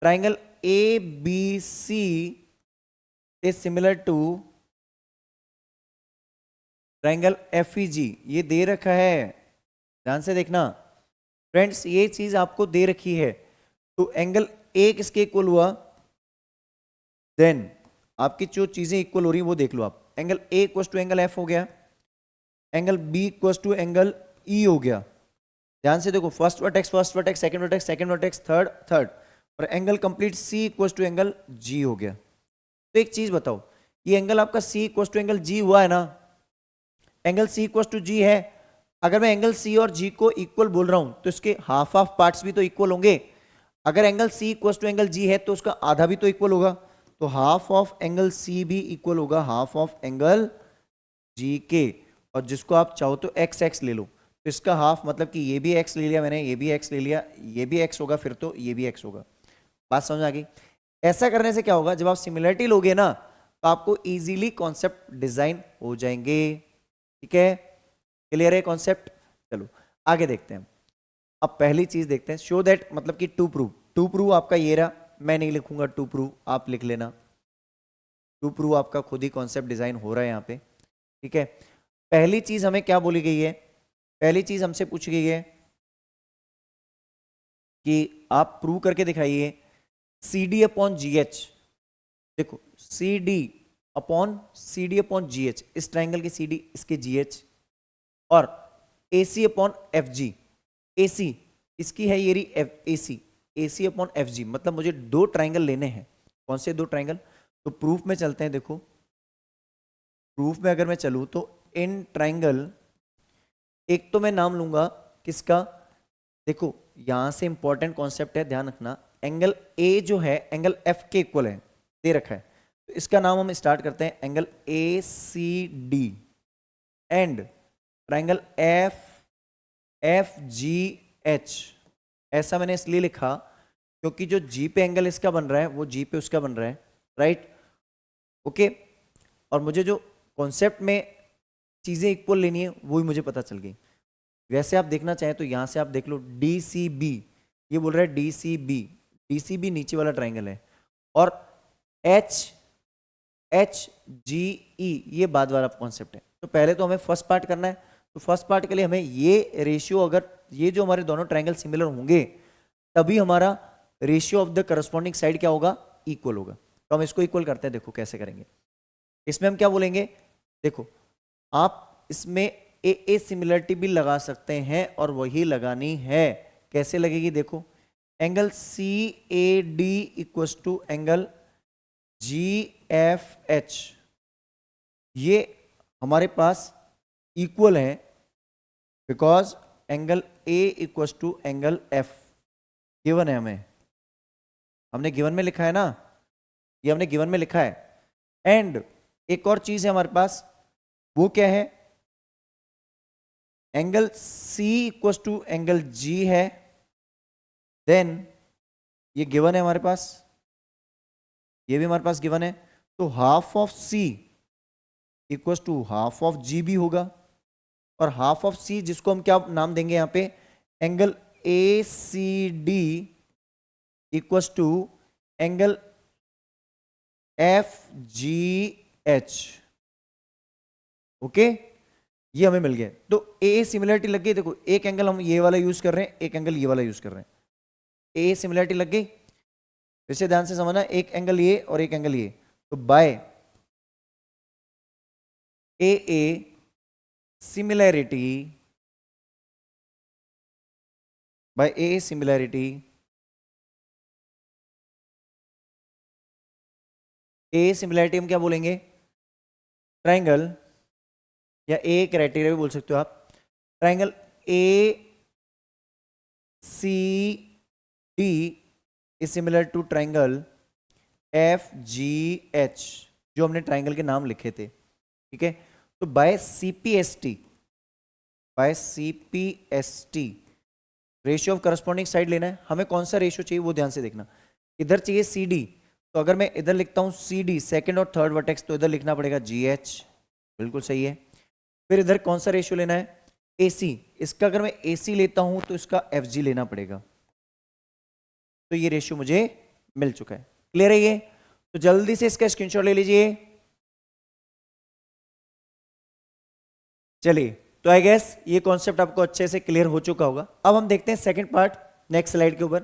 triangle A B C is similar to triangle F E G, ये दे रखा है, ध्यान से देखना फ्रेंड्स, ये चीज आपको दे रखी है। तो एंगल ए किसके इक्वल हुआ, देन आपकी जो चीजें इक्वल हो रही वो देख लो आप। Angle A equal to angle F हो गया, angle B equal to angle E हो गया। ध्यान से देखो, first vertex, second vertex, third, और angle complete C equal to angle G हो गया। तो एक चीज बताओ, ये एंगल आपका C equal to angle G हुआ है ना, angle C equal to G है। अगर मैं एंगल सी और जी को इक्वल बोल रहा हूं तो इसके हाफ ऑफ पार्ट्स भी तो इक्वल होंगे। अगर angle C equal to angle G है तो उसका आधा भी तो इक्वल होगा, तो हाफ ऑफ एंगल सी भी इक्वल होगा हाफ ऑफ एंगल जी के। और जिसको आप चाहो तो एक्स एक्स ले लो, तो इसका हाफ मतलब कि ये भी एक्स ले लिया मैंने, ये भी एक्स ले लिया, ये भी एक्स होगा, फिर तो ये भी एक्स होगा। बात समझ आ गई। ऐसा करने से क्या होगा, जब आप सिमिलरिटी लोगे ना तो आपको इजीली कॉन्सेप्ट डिजाइन हो जाएंगे, ठीक है। क्लियर है कॉन्सेप्ट, चलो आगे देखते हैं। अब पहली चीज देखते हैं, शो दैट मतलब कि टू प्रूव। टू प्रूव आपका ये रहा, मैं नहीं लिखूंगा टू प्रूव, आप लिख लेना। टू प्रूव आपका खुद ही कॉन्सेप्ट डिजाइन हो रहा है यहाँ पे, ठीक है। पहली चीज हमें क्या बोली गई है, पहली चीज हमसे पूछी गई है कि आप प्रूव करके दिखाइए C D upon G H. देखो C D upon G H, इस ट्राइंगल की सी डी, इसके जी एच, और A C upon F G. ए सी इसकी है, ये रही ए सी अपॉन एफ जी, मतलब मुझे दो ट्राइंगल लेने हैं। कौन से दो ट्राइंगल, तो प्रूफ में चलते हैं। देखो प्रूफ में अगर मैं चलूं तो इन ट्राइंगल, एक तो मैं नाम लूंगा किसका, देखो यहां से इंपॉर्टेंट कॉन्सेप्ट है, ध्यान रखना। एंगल ए जो है एंगल एफ के इक्वल है, दे रखा है, तो इसका नाम हम स्टार्ट करते हैं angle A C D and triangle F G H. ऐसा मैंने इसलिए लिखा क्योंकि जो जी पे एंगल इसका बन रहा है वो जी पे उसका बन रहा है, राइट, ओके। और मुझे जो कॉन्सेप्ट में चीजें इक्वल लेनी है वो भी मुझे पता चल गई। वैसे आप देखना चाहें तो यहां से आप देख लो डी सी बी, ये बोल रहा है डी सी बी नीचे वाला ट्राइंगल है, और एच जी ई ये बाद वाला कॉन्सेप्ट है। तो पहले तो हमें फर्स्ट पार्ट करना है, तो फर्स्ट पार्ट के लिए हमें ये रेशियो, अगर ये जो हमारे दोनों ट्राइंगल सिमिलर होंगे तभी हमारा ratio of the corresponding side क्या होगा, इक्वल होगा। तो हम इसको इक्वल करते हैं, देखो कैसे करेंगे। इसमें हम क्या बोलेंगे, देखो आप इसमें ए सिमिलरिटी भी लगा सकते हैं और वही लगानी है। कैसे लगेगी, देखो angle C A D equal to angle G F H, ये हमारे पास इक्वल है because angle A equal to angle F given है, हमने गिवन में लिखा है ना, ये हमने गिवन में लिखा है। एंड एक और चीज है हमारे पास, वो क्या है, angle C equal to angle G है, देन ये गिवन है हमारे पास, ये भी हमारे पास गिवन है, तो half of C equal to half of G भी होगा, और हाफ ऑफ सी जिसको हम क्या नाम देंगे यहां पे, angle A C D equal to angle F G H, okay. ये हमें मिल गया, तो ए सिमिलरिटी लग गई। देखो एक एंगल हम ये वाला यूज कर रहे हैं, एक एंगल ये वाला यूज कर रहे हैं, ए सिमिलरिटी लग गई। इसे ध्यान से समझना, एक एंगल ये और एक एंगल ये, तो by A similarity, by A similarity, A similarity हम क्या बोलेंगे, ट्राइंगल या ए क्राइटेरिया भी बोल सकते हो आप, triangle A C D is similar to triangle F G H, जो हमने ट्राइंगल के नाम लिखे थे, ठीक है। तो by CPST, by CPST ratio of corresponding side लेना है हमें। कौन सा रेशियो चाहिए वो ध्यान से देखना। इधर चाहिए सी डी, तो अगर मैं इधर लिखता हूं सी डी सेकेंड और थर्ड वर्टेक्स, तो इधर लिखना पड़ेगा जी एच, बिल्कुल सही है। फिर इधर कौन सा रेशियो लेना है, ए सी, इसका अगर मैं ए सी लेता हूं तो इसका एफ जी लेना पड़ेगा। तो ये रेशियो मुझे मिल चुका है, क्लियर है ये। तो जल्दी से इसका स्क्रीनशॉट ले लीजिए। चलिए, तो आई गेस ये कॉन्सेप्ट आपको अच्छे से क्लियर हो चुका होगा। अब हम देखते हैं सेकंड पार्ट नेक्स्ट स्लाइड के ऊपर,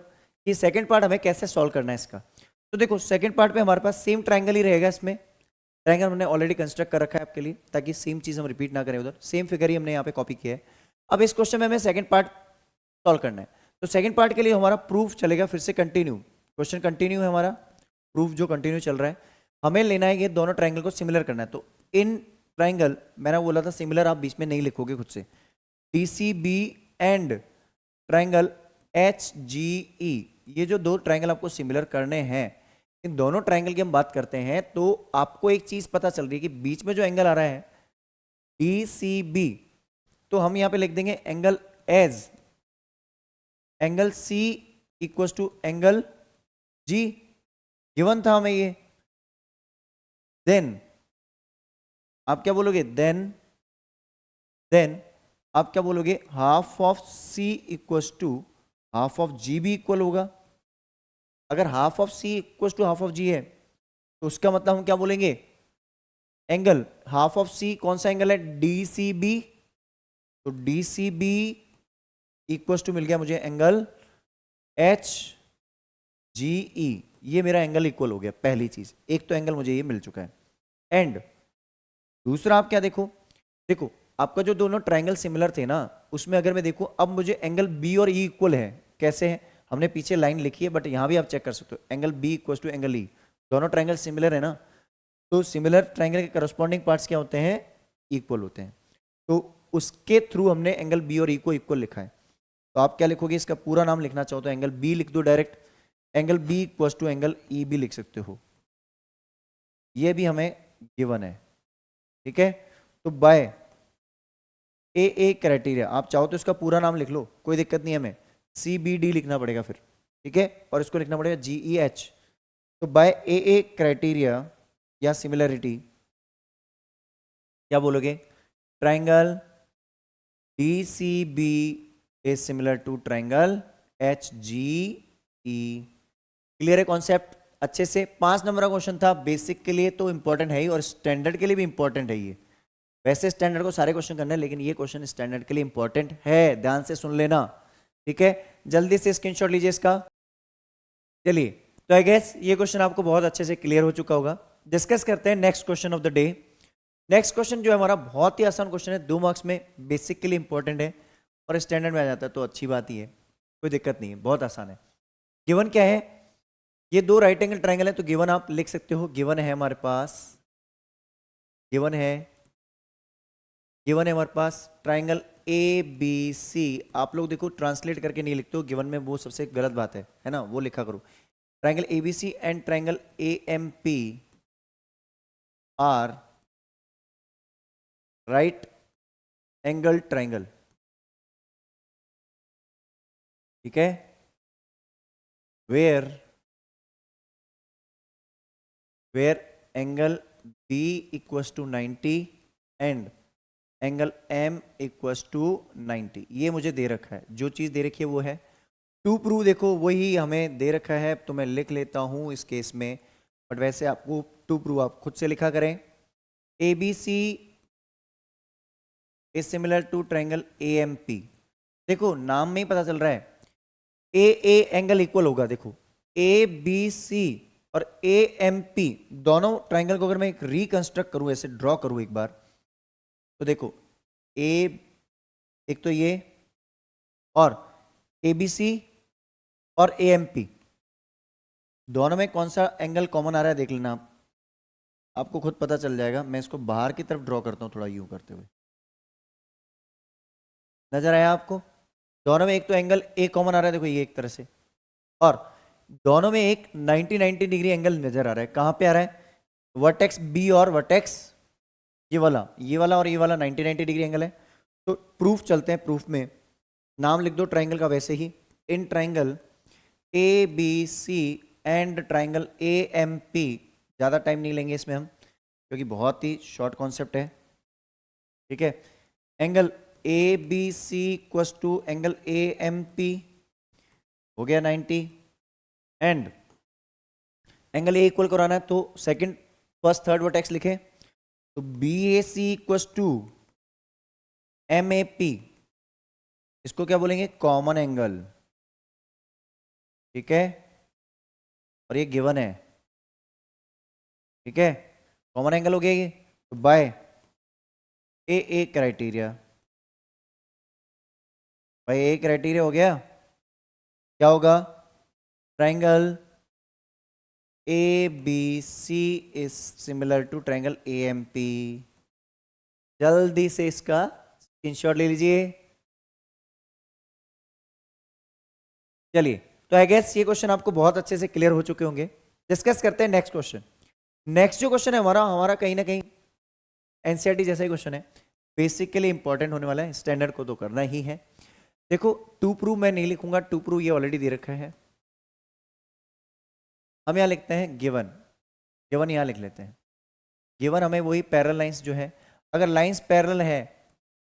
कि सेकंड पार्ट हमें कैसे सॉल्व करना है इसका। तो देखो सेकंड पार्ट पे हमारे पास सेम ट्राइंगल ही रहेगा। इसमें ट्राइंगल हमने ऑलरेडी कंस्ट्रक्ट कर रखा है आपके लिए, ताकि सेम चीज हम रिपीट ना करें, उधर सेम फिगर ही हमने यहाँ पे कॉपी किया है। अब इस क्वेश्चन में हमें सेकंड पार्ट सॉल्व करना है। तो सेकंड पार्ट के लिए हमारा प्रूफ चलेगा, फिर से कंटिन्यू, क्वेश्चन कंटिन्यू है हमारा, प्रूफ जो कंटिन्यू चल रहा है। हमें लेना है ये दोनों ट्राइंगल को सिमिलर करना है। तो इन ट्राइंगल, मैंने बोला था सिमिलर आप बीच में नहीं लिखोगे खुद से, DCB एंड ट्राइंगल HGE, ये जो दो ट्राइंगल आपको सिमिलर करने हैं, इन दोनों ट्राइंगल की हम बात करते हैं तो आपको एक चीज पता चल रही है कि बीच में जो एंगल आ रहा है DCB, तो हम यहां पे लिख देंगे angle as angle C equals to angle G, given था हमें ये। देन आप क्या बोलोगे, देन आप क्या बोलोगे, half of C equals to half of G भी इक्वल होगा। अगर half of C equals to half of G है तो उसका मतलब हम क्या बोलेंगे, एंगल हाफ ऑफ C कौन सा एंगल है, DCB, तो DCB इक्वल्स टू मिल गया मुझे एंगल HGE, ये मेरा एंगल इक्वल हो गया। पहली चीज, एक तो एंगल मुझे ये मिल चुका है। एंड दूसरा आप क्या देखो, देखो आपका जो दोनों ट्राइंगल सिमिलर थे ना, उसमें अगर मैं देखूं अब मुझे एंगल बी और ई इक्वल है। कैसे है, हमने पीछे लाइन लिखी है बट यहां भी आप चेक कर सकते हो, angle B equal to angle E, दोनों ट्राइंगल सिमिलर है ना। तो सिमिलर ट्राइंगल के करस्पॉन्डिंग पार्ट्स क्या होते हैं, इक्वल होते हैं। तो उसके थ्रू हमने एंगल बी और ई को इक्वल लिखा है। तो आप क्या लिखोगे, इसका पूरा नाम लिखना चाहो तो एंगल बी लिख दो direct, angle B equal to angle E भी लिख सकते हो, ये भी हमें गिवन है, ठीक है। तो बाय ए क्राइटेरिया, आप चाहो तो इसका पूरा नाम लिख लो, कोई दिक्कत नहीं है, हमें CBD लिखना पड़ेगा फिर, ठीक है, और इसको लिखना पड़ेगा GEH। तो बाय ए क्राइटेरिया या सिमिलरिटी क्या बोलोगे, triangle DCB is similar to triangle HGE। Clear है कॉन्सेप्ट अच्छे से। 5 नंबर का क्वेश्चन था, बेसिक के लिए तो इंपॉर्टेंट है ही और स्टैंडर्ड के लिए भी इंपॉर्टेंट है ये। वैसे स्टैंडर्ड को सारे क्वेश्चन करने हैं, लेकिन ये क्वेश्चन स्टैंडर्ड के लिए इंपॉर्टेंट है, ध्यान से सुन लेना, ठीक है। जल्दी से स्क्रीनशॉट लीजिए इसका। चलिए, तो आई गेस ये क्वेश्चन आपको बहुत अच्छे से क्लियर हो चुका होगा। डिस्कस करते हैं next question of the day. Next question जो है हमारा बहुत ही आसान क्वेश्चन है, 2 मार्क्स में, बेसिक के लिए इंपॉर्टेंट है और स्टैंडर्ड में आ जाता है तो अच्छी बात ही है, कोई दिक्कत नहीं है, बहुत आसान है। गिवन क्या है, ये 2 राइट एंगल ट्राइंगल है, तो गिवन आप लिख सकते हो, गिवन है हमारे पास, गिवन है हमारे पास ट्राइंगल ABC। आप लोग देखो ट्रांसलेट करके नहीं लिखते हो गिवन में, वो सबसे गलत बात है ना, वो लिखा करो। Triangle ABC and triangle AMP are right angle triangle, ठीक है, where angle B equals to 90 and angle M equals to 90। ये मुझे दे रखा है, जो चीज दे रखी है वो है। टू प्रूव देखो वही हमें दे रखा है, तो मैं लिख लेता हूं इस केस में, बट वैसे आपको टू प्रूव आप खुद से लिखा करें। ABC is similar to triangle AMP। देखो नाम में ही पता चल रहा है, ए एंगल इक्वल होगा। देखो ABC और AMP दोनों ट्राइंगल को अगर मैं एक रिकंस्ट्रक्ट करूं, ऐसे ड्रॉ करूं एक बार, तो देखो एक तो ये और ABC और AMP दोनों में कौन सा एंगल कॉमन आ रहा है देख लेना आप, आपको खुद पता चल जाएगा। मैं इसको बाहर की तरफ ड्रॉ करता हूँ थोड़ा यूं करते हुए, नजर आया आपको? दोनों में एक तो एंगल ए कॉमन आ रहा है, देखो ये एक तरह से, और दोनों में एक 90 डिग्री एंगल नजर आ रहा है। कहां पे आ रहा है? वर्टेक्स बी और वर्टेक्स ये वाला और ये वाला 90 डिग्री एंगल है। तो प्रूफ चलते हैं, प्रूफ में नाम लिख दो ट्राइंगल का वैसे ही, in triangle A B C and triangle A M P. ज़्यादा टाइम नहीं लेंगे इसमें हम, क्योंकि बहुत ही शॉर्ट कॉन्सेप्ट है, ठीक है। Angle A B C equals to angle A M P हो गया 90, एंड एंगल ए इक्वल कराना है तो सेकंड फर्स्ट थर्ड वर्टेक्स लिखे, तो B A C equals to M A P, इसको क्या बोलेंगे? कॉमन एंगल, ठीक है। और ये गिवन है, ठीक है, कॉमन एंगल हो गया ये, तो by A criteria, by A criteria हो गया। क्या होगा? Triangle A B C is similar to triangle A M P. जल्दी से इसका स्क्रीनशॉट ले लीजिए। चलिए, तो आई गेस ये क्वेश्चन आपको बहुत अच्छे से क्लियर हो चुके होंगे। डिस्कस करते हैं नेक्स्ट क्वेश्चन। नेक्स्ट जो क्वेश्चन है हमारा कहीं ना कहीं एनसीईआरटी जैसा ही क्वेश्चन है, बेसिकली इंपॉर्टेंट होने वाला है, स्टैंडर्ड को तो करना ही है। देखो, टू प्रूव मैं नहीं लिखूंगा, टू प्रूव ये ऑलरेडी दे रखा है। हम यहां लिखते हैं गिवन, गिवन यहां लिख लेते हैं। गिवन हमें वही पैरेलल लाइंस जो है, अगर लाइंस पैरेलल है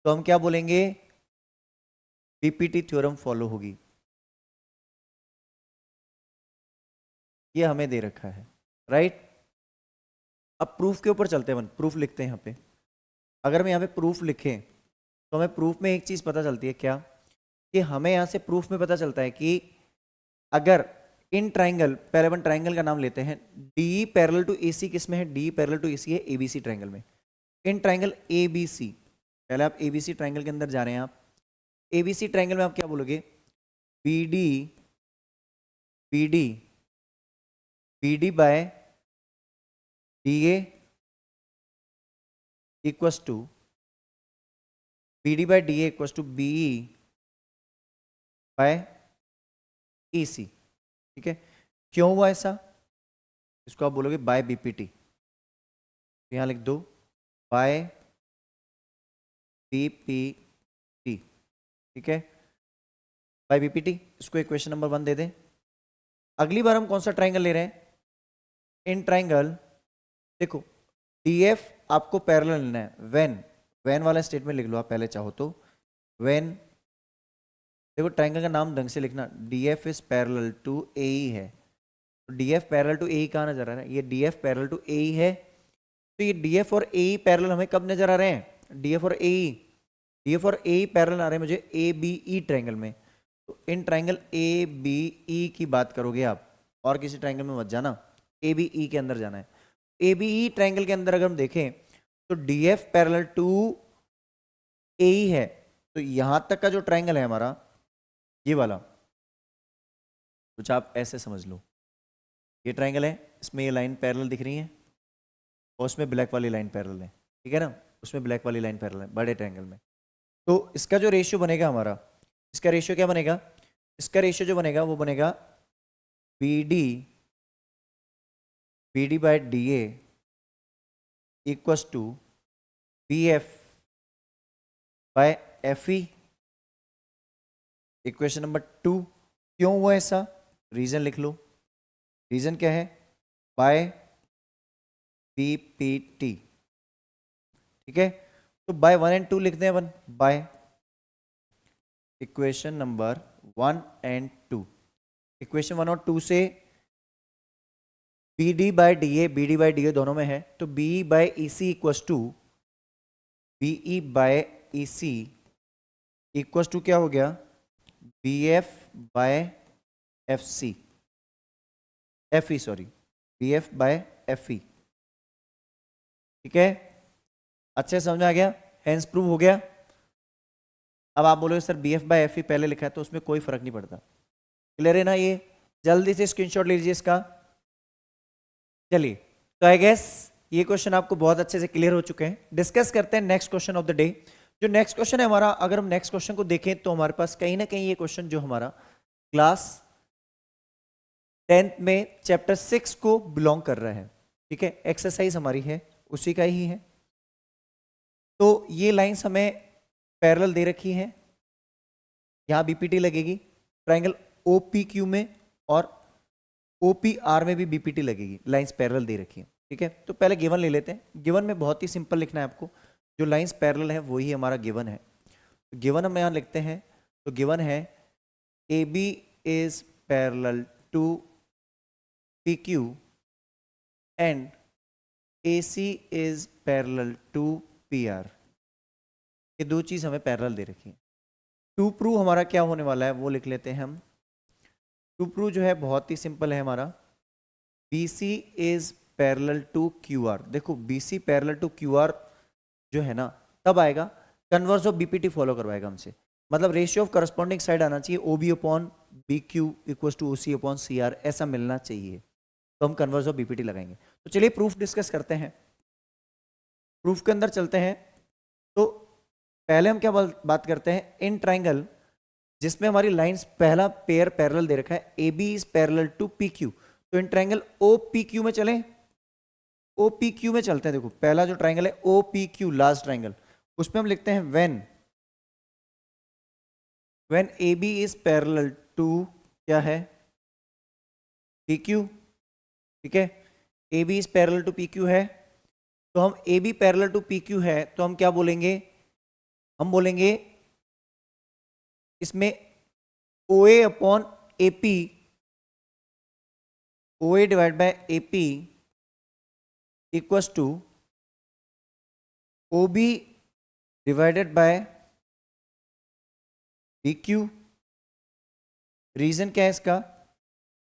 तो हम क्या बोलेंगे? पीपीटी थ्योरम फॉलो होगी। ये हमें दे रखा है, राइट। अब प्रूफ के ऊपर चलते हैं, प्रूफ लिखते हैं यहाँ पे। अगर हम यहाँ पे प्रूफ लिखें तो हमें प्रूफ में एक चीज पता चलती है, क्या? कि हमें यहाँ से प्रूफ में पता चलता है कि अगर इन ट्राइंगल, पहले अपन ट्राइंगल का नाम लेते हैं, डी पैरेलल टू ए सी किस में है? डी पैरेलल टू ए सी है एबीसी ट्राइंगल में। इन ट्राइंगल ए बी सी, पहले आप एबीसी ट्राइंगल के अंदर जा रहे हैं, आप एबीसी ट्राइंगल में आप क्या बोलोगे? B D B D B D by D A equals to B D by D A equals to B E by E C, ठीक है। क्यों हुआ ऐसा? इसको आप बोलोगे बाय बीपीटी, तो यहां लिख दो बाय बीपीटी, ठीक है, बाय बीपीटी। इसको इक्वेशन नंबर 1 दे दें। अगली बार हम कौन सा ट्राइंगल ले रहे हैं? इन ट्राइंगल, देखो डीएफ आपको पैरेलल लेना है, व्हेन वाला स्टेटमेंट लिख लो आप पहले चाहो तो। व्हेन, देखो ट्राइंगल का नाम ढंग से लिखना, डीएफ इज पैरेलल टू ए है, तो डीएफ पैरेलल टू ए कहाँ नजर आ रहा है? ये डीएफ पैरेलल टू ए है, तो ये डीएफ और ए पैरेलल हमें कब नजर आ रहे हैं? डीएफ और ए पैरेलल आ रहे हैं मुझे ए बी ई ट्राइंगल में। तो इन ट्राइंगल ए बी ई की बात करोगे आप, और किसी ट्राइंगल में मत जाना, ए बी ई के अंदर जाना है। ए बी ई ट्राइंगल के अंदर अगर हम देखें तो डीएफ पैरेलल टू ए है, तो यहां तक का जो ट्राइंगल है हमारा, ये वाला, कुछ आप ऐसे समझ लो, ये ट्राइंगल है, इसमें ये लाइन पैरेलल दिख रही है, और उसमें ब्लैक वाली लाइन पैरेलल है, ठीक है ना, उसमें ब्लैक वाली लाइन पैरेलल है बड़े ट्राइंगल में। तो इसका जो रेशियो बनेगा हमारा, इसका रेशियो क्या बनेगा? इसका रेशियो जो बनेगा वो बनेगा B D by D A equals to B F by F E. Equation number 2। क्यों हुआ ऐसा? रीजन लिख लो। रीजन क्या है? बाय पीपीटी, ठीक है। तो बाय 1 एंड 2 लिखते हैं अपन, by equation number 1 and 2। Equation 1 और 2 से B D by D A दोनों में है, तो B by E C equals to B E by E C equals to क्या हो गया? B F by F C, F E sorry, B F by F E, ठीक है। अच्छे समझ में आ गया? हेंस प्रूव हो गया। अब आप बोलोगे sir B F by F E पहले लिखा है तो उसमें कोई फर्क नहीं पड़ता, क्लियर है ना? ये जल्दी से स्क्रीनशॉट ले लीजिए इसका। चलिए, तो आई गेस ये क्वेश्चन आपको बहुत अच्छे से क्लियर हो चुके हैं। डिस्कस करते हैं next question of the day. जो नेक्स्ट क्वेश्चन है हमारा, अगर हम नेक्स्ट क्वेश्चन को देखें तो हमारे पास कहीं ना कहीं ये क्वेश्चन जो हमारा क्लास 10th में चैप्टर 6 को बिलोंग कर रहा है। ठीक है, एक्सरसाइज हमारी है उसी का ही है। तो ये लाइंस हमें पैरेलल दे रखी है, यहां बीपीटी लगेगी, ट्राइंगल ओपीक्यू में और ओपीआर में भी बीपीटी लगेगी, लाइंस पैरेलल दे रखी है। ठीक है, तो पहले गिवन ले लेते हैं। गिवन में बहुत ही सिंपल लिखना है आपको, जो लाइंस पैरेलल है वही हमारा गिवन है। तो गिवन हम यहां लिखते हैं, तो गिवन है A B is parallel to P Q and A C is parallel to P R. ये दो चीज हमें पैरेलल दे रखी है। टू प्रूव हमारा क्या होने वाला है वो लिख लेते हैं हम। टू प्रूव जो है बहुत ही सिंपल है हमारा, B C is parallel to Q R. देखो B C parallel to Q R जो है ना तब आएगा, कन्वर्स ऑफ बीपीटी फॉलो करवाएगा हमसे, मतलब रेशियो ऑफ करस्पॉन्डिंग साइड आना चाहिए, O B upon B Q equal to O C upon C R, ऐसा मिलना चाहिए, तो हम कन्वर्स ऑफ बीपीटी लगाएंगे। तो चलिए प्रूफ डिस्कस करते हैं। प्रूफ के अंदर चलते हैं। तो पहले हम क्या बात करते हैं, इन ट्राइंगल जिसमें हमारी लाइंस पहला पेयर पैरेलल दे रखा है, A B is parallel to P Q, तो in triangle O P Q में चलें, ओ पी क्यू में चलते हैं। देखो पहला जो ट्राइंगल है O P Q, last triangle, उसमें हम लिखते हैं when A B is parallel to क्या है, पी क्यू। ठीक है, A B is parallel to P Q है, तो हम A B parallel to P Q है तो हम क्या बोलेंगे, हम बोलेंगे इसमें O A upon A P, O A divide by A P equals to O B divided by B Q. Reason क्या है इसका,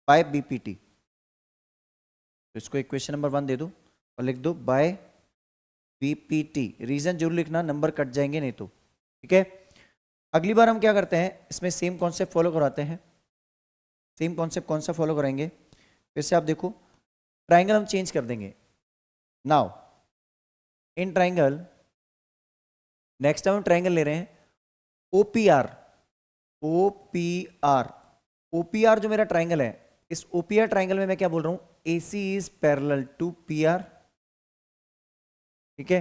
बाय बीपीटी। तो इसको इक्वेशन नंबर 1 दे दो और लिख दो बाय बीपीटी। रीजन जरूर लिखना, नंबर कट जाएंगे नहीं तो। ठीक है, अगली बार हम क्या करते हैं, इसमें सेम कॉन्सेप्ट फॉलो कराते हैं। सेम कॉन्सेप्ट कौन सा फॉलो कराएंगे, फिर से आप देखो, ट्राइंगल हम चेंज कर देंगे। Now in triangle, next time हम ट्राइंगल ले रहे हैं ओपीआर। ओपीआर, ओपीआर जो मेरा ट्राइंगल है, इस ओपीआर ट्राइंगल में मैं क्या बोल रहा हूं, AC is parallel to PR. ठीक है,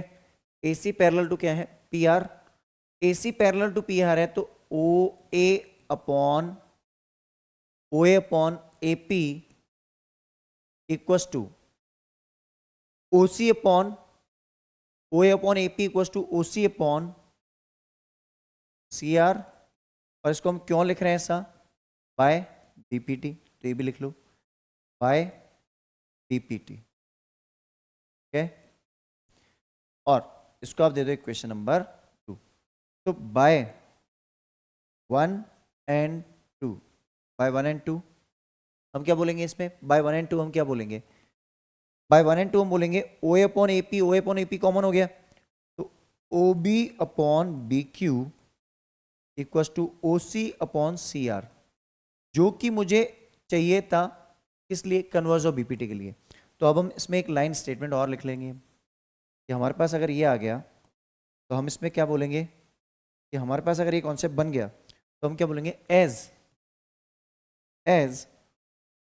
एसी पैरेलल टू क्या है, PR. AC parallel to PR है तो O A upon A P equals to O C upon O A upon A P equals to O C upon C R. और इसको हम क्यों लिख रहे हैं ऐसा, बाय बीपीटी, तो ये भी लिख लो बाय बीपीटी। ठीक है, और इसको आप दे दो इक्वेशन नंबर 2। तो बाय 1 एंड 2, बाय 1 एंड 2 हम क्या बोलेंगे, इसमें बाय 1 एंड 2 हम क्या बोलेंगे, बाय 1 एंड 2 हम बोलेंगे O A upon A P, O A upon A P common हो गया, तो O B upon B Q equals to O C upon C R, जो कि मुझे चाहिए था किस लिए, कन्वर्स ऑफ बीपीटी के लिए। तो अब हम इसमें एक लाइन स्टेटमेंट और लिख लेंगे कि हमारे पास अगर ये आ गया तो हम इसमें क्या बोलेंगे कि हमारे पास अगर ये कॉन्सेप्ट बन गया तो हम क्या बोलेंगे, as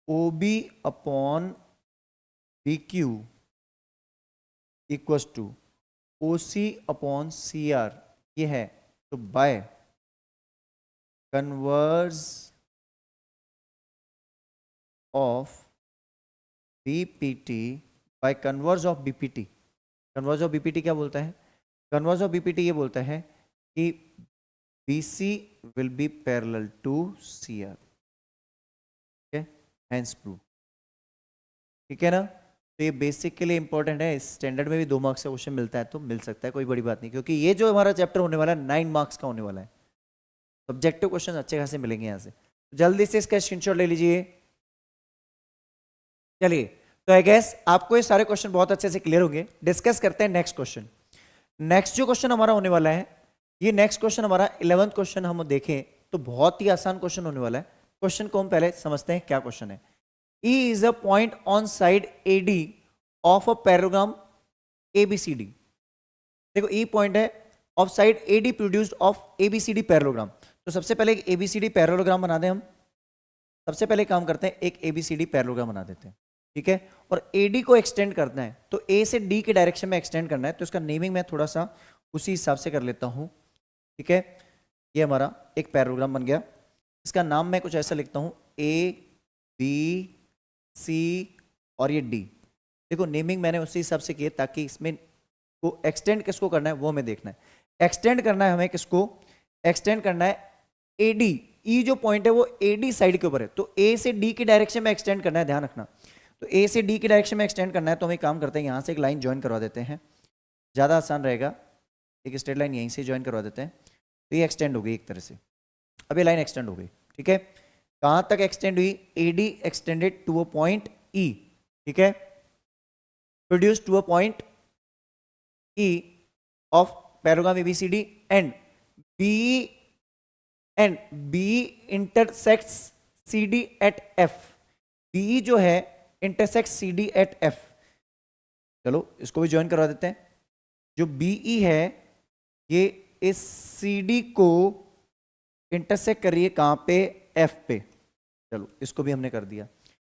O B upon B Q equals to O C upon C R, ये है। तो by converse of BPT, by converse of BPT. Converse of BPT क्या बोलता है, कन्वर्स ऑफ बीपीटी ये बोलता है कि BC will be parallel to CR। ठीक है, हैंस प्रूव। ठीक है ना, तो ये बेसिक के लिए इंपॉर्टेंट है, स्टैंडर्ड में भी 2 मार्क्स का क्वेश्चन मिलता है तो मिल सकता है, कोई बड़ी बात नहीं, क्योंकि ये जो हमारा चैप्टर होने वाला है 9 मार्क्स का होने वाला है। सब्जेक्टिव क्वेश्चन अच्छे खासे मिलेंगे यहाँ से, जल्दी से इसका स्क्रीनशॉट ले लीजिए। चलिए, तो आई गेस आपको ये सारे क्वेश्चन बहुत अच्छे से क्लियर होंगे। डिस्कस करते हैं नेक्स्ट क्वेश्चन। नेक्स्ट जो क्वेश्चन हमारा होने वाला है, ये नेक्स्ट क्वेश्चन हमारा 11th क्वेश्चन हम देखें तो बहुत ही आसान क्वेश्चन होने वाला है। क्वेश्चन को हम पहले समझते हैं क्या क्वेश्चन है। E is a point on side AD of a parallelogram ABCD। देखो ई पॉइंट है of side AD produced of ABCD parallelogram. तो सबसे पहले एक ABCD पैरेललोग्राम बना दें हम। सबसे पहले काम करते हैं, एक ABCD पैरेललोग्राम बना देते हैं, ठीक है। और AD को एक्सटेंड करना है, तो A से D के डायरेक्शन में एक्सटेंड करना है, तो इसका नेमिंग मैं थोड़ा सा उसी हिसाब से कर लेता हूं, ठीक है। ये हमारा एक पैरेललोग्राम बन गया। इसका नाम मैं कुछ ऐसा लिखता हूं, ABC और ये D। देखो नेमिंग मैंने उसी हिसाब से की ताकि इसमें को एक्सटेंड किसको करना है वो हमें देखना है। एक्सटेंड करना है हमें किसको, एक्सटेंड करना है AD। ई जो पॉइंट है वो AD साइड के ऊपर है, तो A से D की डायरेक्शन में एक्सटेंड करना है, ध्यान रखना। तो A से D की डायरेक्शन में एक्सटेंड करना है, तो हम एक काम करते हैं, यहाँ से एक लाइन ज्वाइन करवा देते हैं, ज़्यादा आसान रहेगा। एक स्ट्रेट लाइन यहीं से ज्वाइन करवा देते हैं, तो ये एक्सटेंड हो गई एक तरह से। अब ये लाइन एक्सटेंड हो गई, ठीक है। कहाँ तक एक्सटेंड हुई, AD extended to a point E, ठीक है, produce to a point E of parallelogram ABCD and B intersects CD at F। B जो है intersects CD at F। चलो इसको भी ज्वाइन करवा देते हैं। जो BE है ये इस CD को इंटरसेक्ट कर रही है कहां पे, F पे। चलो इसको भी हमने कर दिया,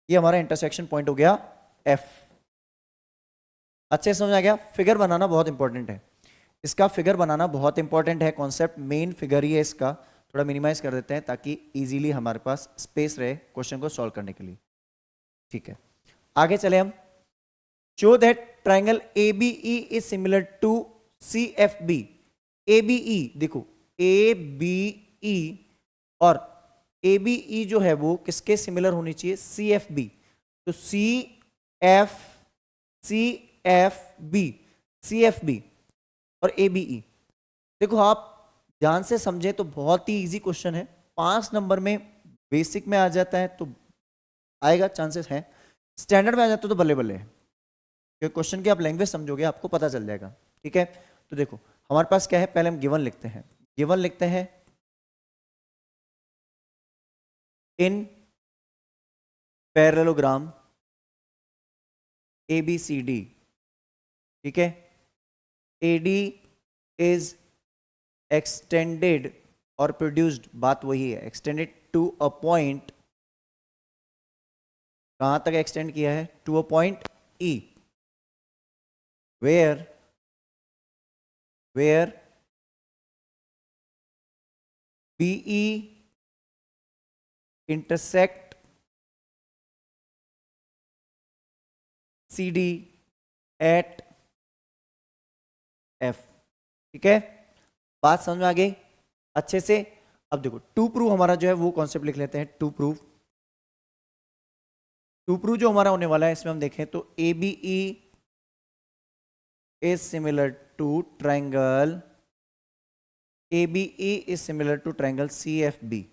ये हमारा इंटरसेक्शन पॉइंट हो गया F। अच्छे समझ आ गया। फिगर बनाना बहुत इंपॉर्टेंट है, इसका फिगर बनाना बहुत इंपॉर्टेंट है, कॉन्सेप्ट मेन फिगर ही है इसका। थोड़ा मिनिमाइज कर देते हैं ताकि इजीली हमारे पास स्पेस रहे क्वेश्चन को सॉल्व करने के लिए, ठीक है। आगे चले हम। Show that triangle ABE is similar to CFB। ABE देखो, ABE और ABE जो है वो किसके सिमिलर होनी चाहिए, CFB। तो CFB और ABE। देखो आप ध्यान से समझे तो बहुत ही इजी क्वेश्चन है, 5 नंबर में बेसिक में आ जाता है तो आएगा, चांसेस है। स्टैंडर्ड में आ जाता है तो बल्ले बल्ले है, क्योंकि क्वेश्चन की आप लैंग्वेज समझोगे आपको पता चल जाएगा, ठीक है। तो देखो हमारे पास क्या है, पहले हम गिवन लिखते हैं। गिवन लिखते हैं, इन पैरेललोग्राम ABCD, ठीक है, AD इज एक्सटेंडेड और प्रोड्यूस्ड, बात वही है, एक्सटेंडेड टू अ पॉइंट। कहां तक एक्सटेंड किया है, to a point E, where BE intersect CD at F, ठीक है। बात समझ में आ गई अच्छे से। अब देखो टू प्रूव हमारा जो है वो कॉन्सेप्ट लिख लेते हैं। टू प्रूव जो हमारा होने वाला है इसमें हम देखें तो ABE is similar to triangle CFB।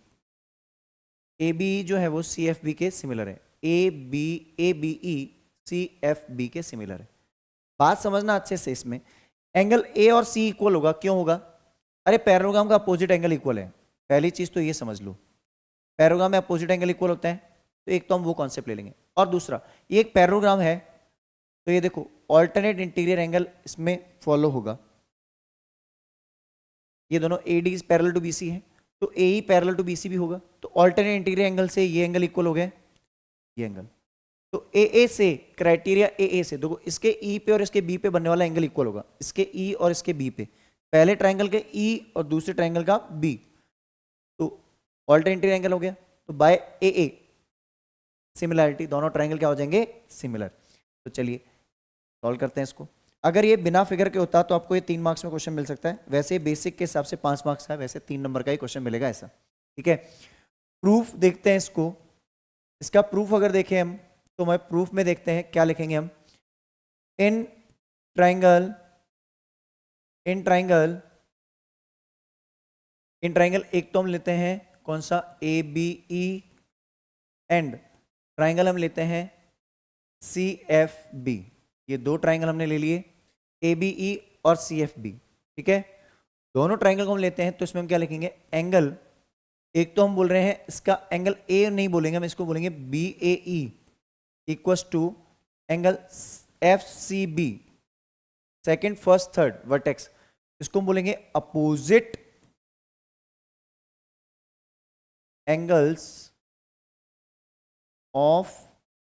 ABE जो है वो CFB के सिमिलर है, ABE CFB के सिमिलर है। बात समझना अच्छे से, इसमें एंगल A और C इक्वल होगा, क्यों होगा, अरे पैरेललोग्राम का अपोजिट एंगल इक्वल है। पहली चीज तो ये समझ लो, पैरेललोग्राम में अपोजिट एंगल इक्वल होता है, तो एक तो हम वो कॉन्सेप्ट ले लेंगे। और दूसरा, ये एक पैरेललोग्राम है तो ये देखो ऑल्टरनेट इंटीरियर एंगल इसमें फॉलो होगा। ये दोनों AD is parallel to BC है, तो AE पैरेलल टू BC भी होगा, तो ऑल्टरनेट इंटीरियर एंगल से ये एंगल इक्वल हो गए, ये एंगल। तो AA से क्राइटेरिया, AA से देखो इसके E पे और इसके B पे बनने वाला एंगल इक्वल होगा, इसके E और इसके B पे, पहले ट्राइंगल के E और दूसरे ट्राइंगल का B, तो ऑल्टरनेट इंटीरियर एंगल हो गया। तो बाय AA सिमिलैरिटी दोनों ट्राइंगल क्या हो जाएंगे, सिमिलर। तो चलिए सॉल्व करते हैं इसको। अगर ये बिना फिगर के होता तो आपको ये 3 मार्क्स में क्वेश्चन मिल सकता है, वैसे बेसिक के हिसाब से 5 मार्क्स का, वैसे 3 नंबर का ही क्वेश्चन मिलेगा ऐसा, ठीक है। प्रूफ देखते हैं इसको, इसका प्रूफ अगर देखें हम तो मैं प्रूफ में देखते हैं क्या लिखेंगे हम। इन ट्राइंगल एक तो हम लेते हैं कौन सा, ABE, एंड ट्राइंगल हम लेते हैं CFB। ये दो ट्राइंगल हमने ले लिए, ABE और CFB, ठीक है। दोनों ट्राइंगल को हम लेते हैं तो इसमें हम क्या लिखेंगे, एंगल, एक तो हम बोल रहे हैं इसका एंगल A नहीं बोलेंगे, हम इसको बोलेंगे BAE equals to angle FCB। Second, first, third vertex, इसको हम बोलेंगे opposite angles of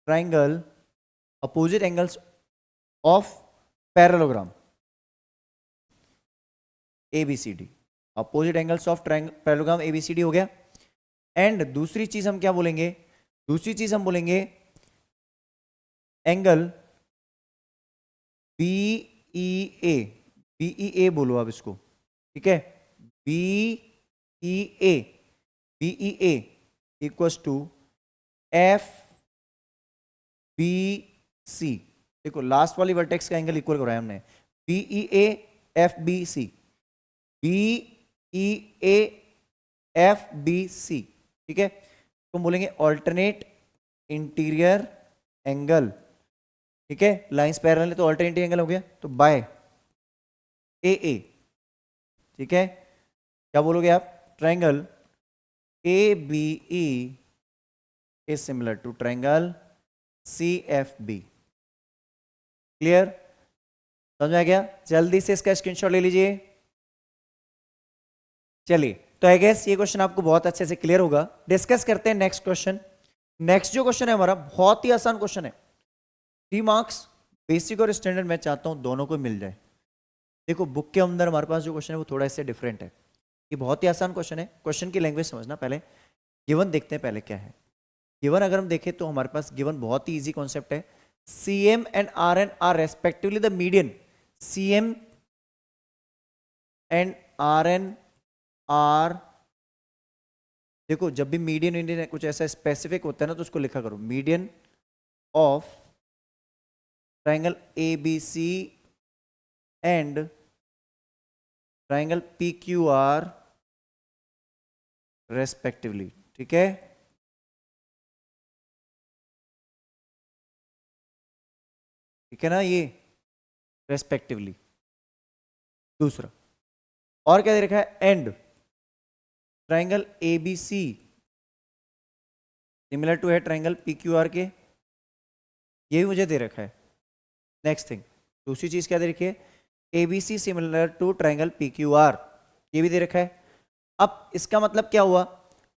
triangle, opposite angles of parallelogram A B C D, opposite angles of parallelogram A B C D हो गया। एंड दूसरी चीज हम क्या बोलेंगे, दूसरी चीज हम बोलेंगे एंगल बीईए, बीईए बोलो आप इसको, ठीक है, B E A, B E A equals to F B C. देखो लास्ट वाली वर्टेक्स का एंगल इक्वल कराया हमने, B E A F B C, B E A F B C, ठीक है। तो हम बोलेंगे ऑल्टरनेट इंटीरियर एंगल, ठीक है, लाइंस पैरेलल है तो ऑल्टरनेट एंगल हो गया, तो बाय ए ए, ठीक है। क्या बोलोगे आप, triangle A B E is similar to triangle C F B. Clear, समझ में आ गया? जल्दी से इसका स्क्रीनशॉट ले लीजिए। चलिए, तो आई गेस ये क्वेश्चन आपको बहुत अच्छे से क्लियर होगा। डिस्कस करते हैं नेक्स्ट क्वेश्चन। नेक्स्ट जो क्वेश्चन है हमारा बहुत ही आसान क्वेश्चन है, 3 मार्क्स, बेसिक और स्टैंडर्ड, मैं चाहता हूं दोनों को मिल जाए। देखो बुक के अंदर हमारे पास जो क्वेश्चन है वो थोड़ा इससे डिफरेंट है, ये बहुत ही आसान क्वेश्चन है। क्वेश्चन की लैंग्वेज समझना, पहले गिवन देखते हैं पहले क्या है। गिवन अगर हम देखें तो हमारे पास गिवन बहुत ही इजी कॉन्सेप्ट है, CM and RN are respectively the median, CM and RN are, देखो जब भी मीडियन इंडियन कुछ ऐसा स्पेसिफिक होता है ना तो उसको लिखा करो, median of triangle ABC and triangle PQR respectively, ठीक है। ठीक है ना, ये रेस्पेक्टिवली। दूसरा और क्या दे रखा है, and triangle ABC similar to है ट्राइंगल PQR के, ये भी मुझे दे रखा है। नेक्स्ट थिंग, दूसरी चीज क्या दे रखी है, ABC similar to triangle PQR, ये भी दे रखा है। अब इसका मतलब क्या हुआ,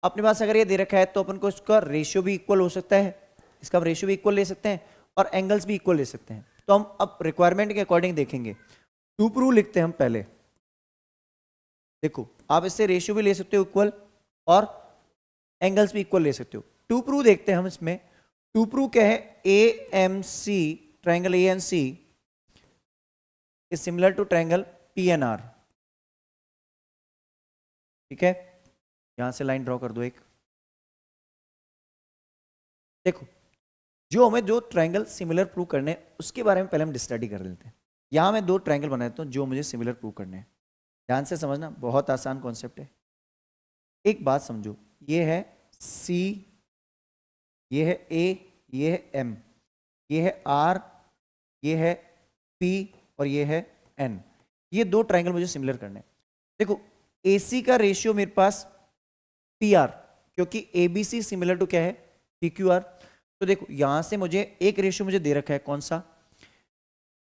अपने पास अगर ये दे रखा है तो अपन को इसका रेशियो भी इक्वल हो सकता है, इसका रेशियो भी इक्वल ले सकते हैं और एंगल्स भी इक्वल ले सकते हैं। तो हम अब रिक्वायरमेंट के अकॉर्डिंग देखेंगे। टू प्रूव लिखते हैं हम पहले, देखो आप इससे रेशियो भी ले सकते हो इक्वल और एंगल्स भी इक्वल ले सकते हो। टू प्रूव देखते हैं हम इसमें। टू प्रूव क्या है, AMC triangle ANC is similar to triangle PNR, ठीक है। यहां से लाइन ड्रॉ कर दो एक। देखो जो हमें दो ट्राइंगल सिमिलर प्रूव करने हैं उसके बारे में पहले हम स्टडी कर लेते हैं। यहां मैं 2 ट्राइंगल बना देता हूं जो मुझे सिमिलर प्रूव करने हैं। ध्यान से समझना, बहुत आसान कॉन्सेप्ट है। एक बात समझो, ये है C, ये है A, ये है M, ये है R, ये है P और ये है N। ये 2 ट्राइंगल मुझे सिमिलर करने हैं। देखो AC का रेशियो मेरे पास PR, क्योंकि ABC सिमिलर टू क्या है, PQR। तो देखो यहां से मुझे एक रेशियो मुझे दे रखा है, कौन सा,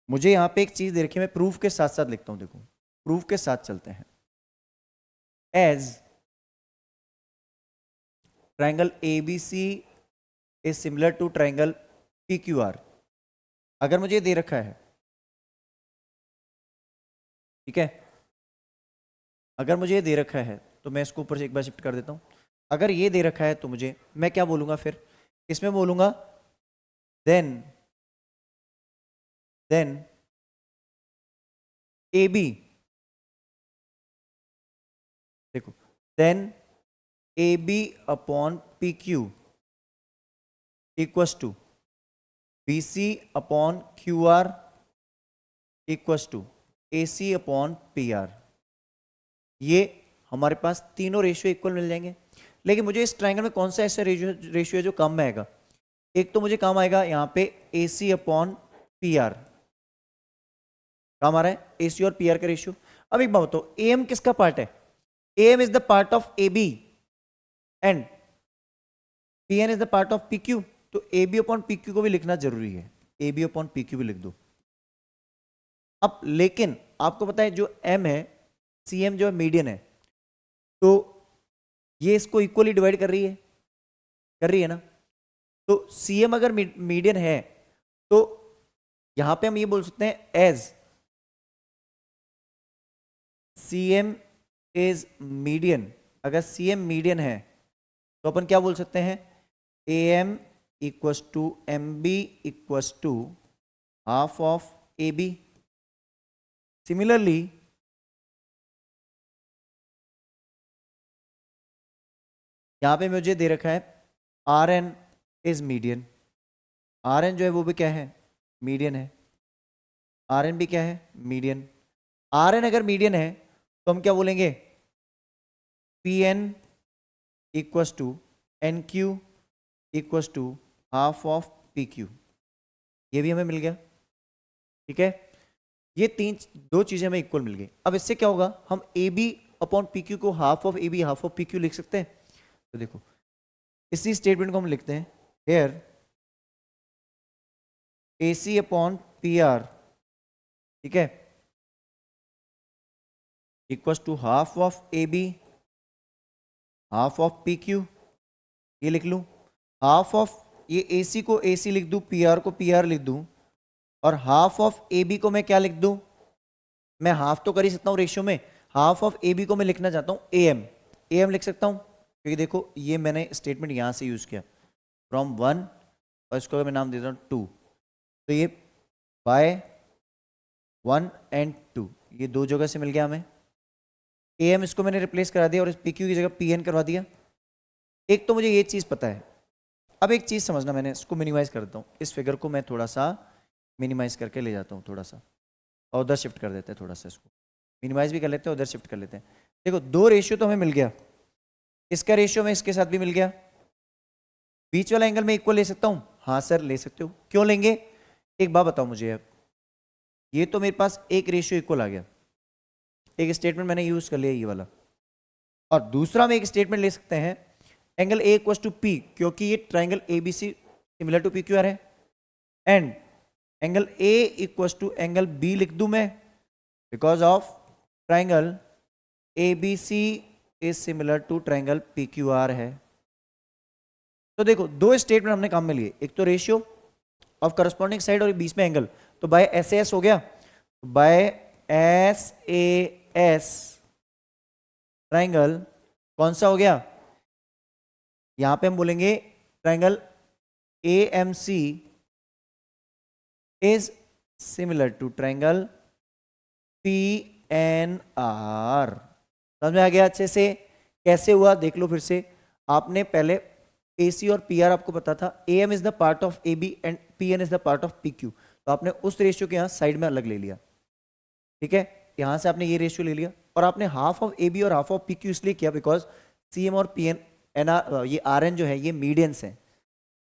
मुझे यहां पे एक चीज दे रखी है, मैं प्रूफ के साथ साथ लिखता हूं। देखो प्रूफ के साथ चलते हैं। As triangle ABC is similar to triangle PQR, अगर मुझे दे रखा है, ठीक है, अगर मुझे दे रखा है तो मैं इसको ऊपर से एक बार शिफ्ट कर देता हूं। अगर ये दे रखा है तो मुझे, मैं क्या बोलूंगा फिर, इसमें बोलूंगा देन AB, देखो then AB upon PQ equals to BC upon QR equals to AC upon PR। ये हमारे पास तीनों रेशियो इक्वल मिल जाएंगे। लेकिन मुझे इस ट्राइंगल में कौन सा ऐसा रेशियो है जो कम आएगा, एक तो मुझे काम आएगा यहाँ पे AC अपॉन PR, काम आ रहा है AC और PR का रेशियो। अब एक बात बताओ, AM किसका पार्ट है, AM is the part of AB and PN is the part of PQ। तो AB अपॉन PQ को भी लिखना जरूरी है, AB अपॉन PQ भी लिख दो। अब लेकिन आपको पता है जो एम है, सी एम जो है मीडियन है, तो ये इसको इक्वली डिवाइड कर रही है ना। तो सी एम अगर मीडियन है तो यहां पे हम ये बोल सकते हैं as C M is median. अगर सी एम मीडियन है तो अपन क्या बोल सकते हैं, A M equals to M B equals to half of A B. Similarly यहां पे मुझे दे रखा है R N is median. R N जो है वो भी क्या है, मीडियन है। आर एन भी क्या है, मीडियन। आर एन अगर मीडियन है तो हम क्या बोलेंगे, P N equals to N Q equals to half of P Q. ये भी हमें मिल गया, ठीक है। ये दो चीजें हमें इक्वल मिल गई। अब इससे क्या होगा, हम A B upon P Q को half of A B half of P Q लिख सकते हैं। तो देखो इसी स्टेटमेंट को हम लिखते हैं, here A C upon P R, ठीक है, equals to half of A B half of P Q. ये लिख लूं, हाफ ऑफ ये ए सी को ए सी लिख दूं, पी आर को पी आर लिख दूं, और हाफ ऑफ ए बी को मैं क्या लिख दूं, मैं हाफ तो कर ही सकता हूं रेशियो में, हाफ ऑफ ए बी को मैं लिखना चाहता हूं ए एम। ए एम लिख सकता हूं क्योंकि देखो ये मैंने स्टेटमेंट यहां से यूज किया फ्रॉम वन, और इसको अगर मैं नाम देता हूं टू, तो ये बाय वन एंड टू, ये दो जगह से मिल गया हमें। ए एम इसको मैंने रिप्लेस करा दिया और इस पी क्यू की जगह पी एन करवा दिया। एक तो मुझे ये चीज़ पता है। अब एक चीज़ समझना, मैंने इसको मिनिमाइज कर देता हूँ, इस फिगर को मैं थोड़ा सा मिनिमाइज करके ले जाता हूँ थोड़ा सा, और उधर शिफ्ट कर देते हैं थोड़ा सा, इसको मिनिमाइज भी कर लेते हैं, उधर शिफ्ट कर लेते हैं। देखो दो रेशियो तो हमें मिल गया, इसका रेशियो में इसके साथ भी मिल गया। बीच वाला एंगल में इक्वल ले सकता हूँ, हाँ सर ले सकते हो। क्यों लेंगे, एक बात बताओ मुझे। अब ये तो मेरे पास एक रेशियो इक्वल आ गया, एक स्टेटमेंट मैंने यूज कर लिया ये वाला, और दूसरा में एक स्टेटमेंट ले सकते हैं angle A equal to P, क्योंकि ये triangle A B C similar to P Q R है, and angle A equal to angle B लिख दूं मैं, because of triangle A B C is similar to triangle P Q R है। तो देखो दो स्टेटमेंट हमने काम में लिए, एक तो रेशियो ऑफ करस्पॉन्डिंग साइड और बीच में एंगल, तो बाय एस ए एस हो गया, by S A S triangle कौन सा हो गया, यहां पे हम बोलेंगे triangle A M C is similar to triangle P N R. समझ में आ गया अच्छे से, कैसे हुआ देख लो फिर से। आपने पहले ए सी और पी आर आपको पता था, A M is the part of A B and P N is the part of P Q, तो आपने उस रेशियो के यहां साइड में अलग ले लिया, ठीक है। यहां से आपने ये रेशियो ले लिया, और आपने हाफ ऑफ ए बी और हाफ ऑफ पी क्यू इसलिए किया बिकॉज सी एम और पी एन एन आर, ये आर एन जो है ये मीडियंस हैं,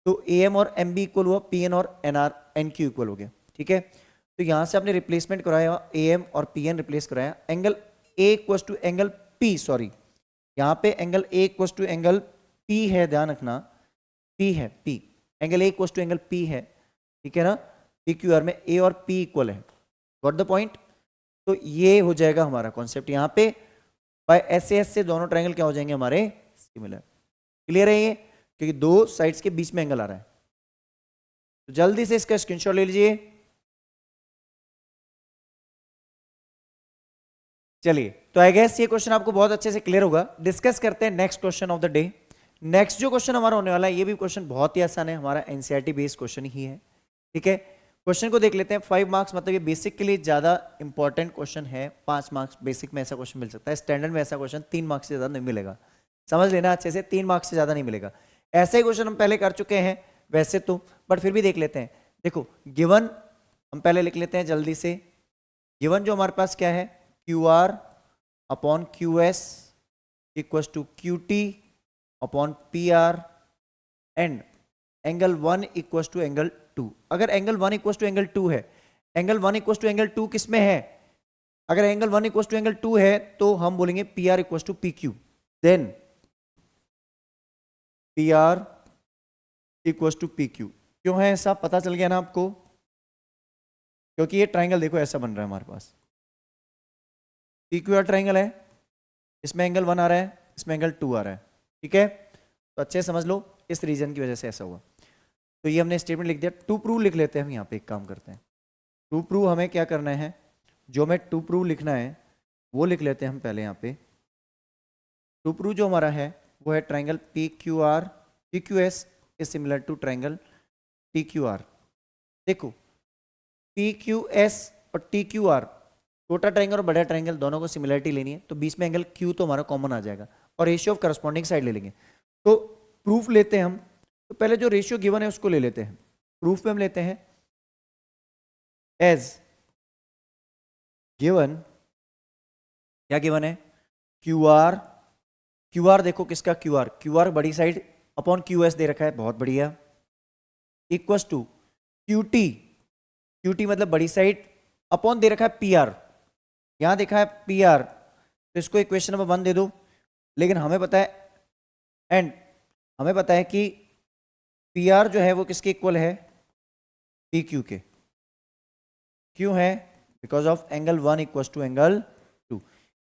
तो ए एम और एम बी इक्वल हुआ, पी एन और N R N Q equal हो गया, ठीक है। तो यहां से आपने रिप्लेसमेंट कराया, ए एम और पी एन रिप्लेस कराया, angle A equal to angle P, sorry यहां पे angle A equal to angle P है, ध्यान रखना पी है, P angle A equal to angle P है, ठीक है ना। पी क्यू आर में ए और पी इक्वल है, गॉट द पॉइंट। तो ये हो जाएगा हमारा कॉन्सेप्ट यहाँ पे, बाय एस एस से दोनों ट्राइंगल क्या हो जाएंगे हमारे, सिमिलर। क्लियर है ये, क्योंकि दो साइड्स के बीच में एंगल आ रहा है। तो जल्दी से इसका स्क्रीनशॉट ले लीजिए। चलिए, तो आई गेस ये क्वेश्चन आपको बहुत अच्छे से क्लियर होगा। डिस्कस करते हैं next question of the day. Next जो क्वेश्चन हमारा होने वाला है, ये भी क्वेश्चन बहुत ही आसान है, हमारा एनसीईआरटी बेस्ड क्वेश्चन ही है, ठीक है। क्वेश्चन को देख लेते हैं। 5 मार्क्स, मतलब ये बेसिक के लिए ज्यादा इंपॉर्टेंट क्वेश्चन है। 5 मार्क्स बेसिक में ऐसा क्वेश्चन मिल सकता है, स्टैंडर्ड में ऐसा क्वेश्चन 3 मार्क्स से ज्यादा नहीं मिलेगा, समझ लेना अच्छे से, 3 मार्क्स से ज्यादा नहीं मिलेगा। ऐसे ही क्वेश्चन हम पहले कर चुके हैं वैसे तो, बट फिर भी देख लेते हैं। देखो गिवन हम पहले लिख लेते हैं जल्दी से। गिवन जो हमारे पास क्या है, Q R upon Q S equal to Q T upon P R, and angle 1 equal to angle 2। अगर एंगल 1 इक्वल टू एंगल 2 है, एंगल 1 इक्वल टू एंगल 2 किस में है, अगर एंगल 1 इक्वल टू एंगल 2 है तो हम बोलेंगे P R equal to P Q, then P R equal to P Q. क्यों है ऐसा, पता चल गया ना आपको, क्योंकि ये ट्राइंगल देखो ऐसा बन रहा है हमारे पास, PQR ट्राइंगल है, इसमें एंगल 1 आ रहा है, इसमें एंगल 2 आ रहा है, ठीक है। तो अच्छे समझ लो इस रीजन की वजह से ऐसा हुआ। तो ये हमने स्टेटमेंट लिख दिया। टू प्रूव लिख लेते हैं हम यहाँ पे, एक काम करते हैं। टू प्रूव हमें क्या करना है, जो हमें टू प्रूव लिखना है वो लिख लेते हैं हम पहले यहाँ पे। टू प्रूव जो हमारा है वो है triangle PQS is similar to triangle TQR। देखो PQS और TQR, छोटा ट्राइंगल और बड़ा ट्राइंगल दोनों को सिमिलरिटी लेनी है, तो बीच में एंगल Q तो हमारा कॉमन आ जाएगा और रेशियो ऑफ करस्पॉन्डिंग साइड ले लेंगे। तो प्रूफ लेते हैं हम, तो पहले जो रेशियो गिवन है उसको ले लेते हैं। प्रूफ में हम लेते हैं एज गिवन, क्या गिवन है, QR देखो किसका QR बड़ी साइड अपॉन QS दे रखा है, बहुत बढ़िया, इक्वस टू QT मतलब बड़ी साइड अपॉन दे रखा है PR, यहां देखा है PR, तो इसको इक्वेशन नंबर 1 दे दो। लेकिन हमें पता है कि PR जो है वो किसके इक्वल है, PQ के। क्यों है, because of angle 1 equal to angle 2।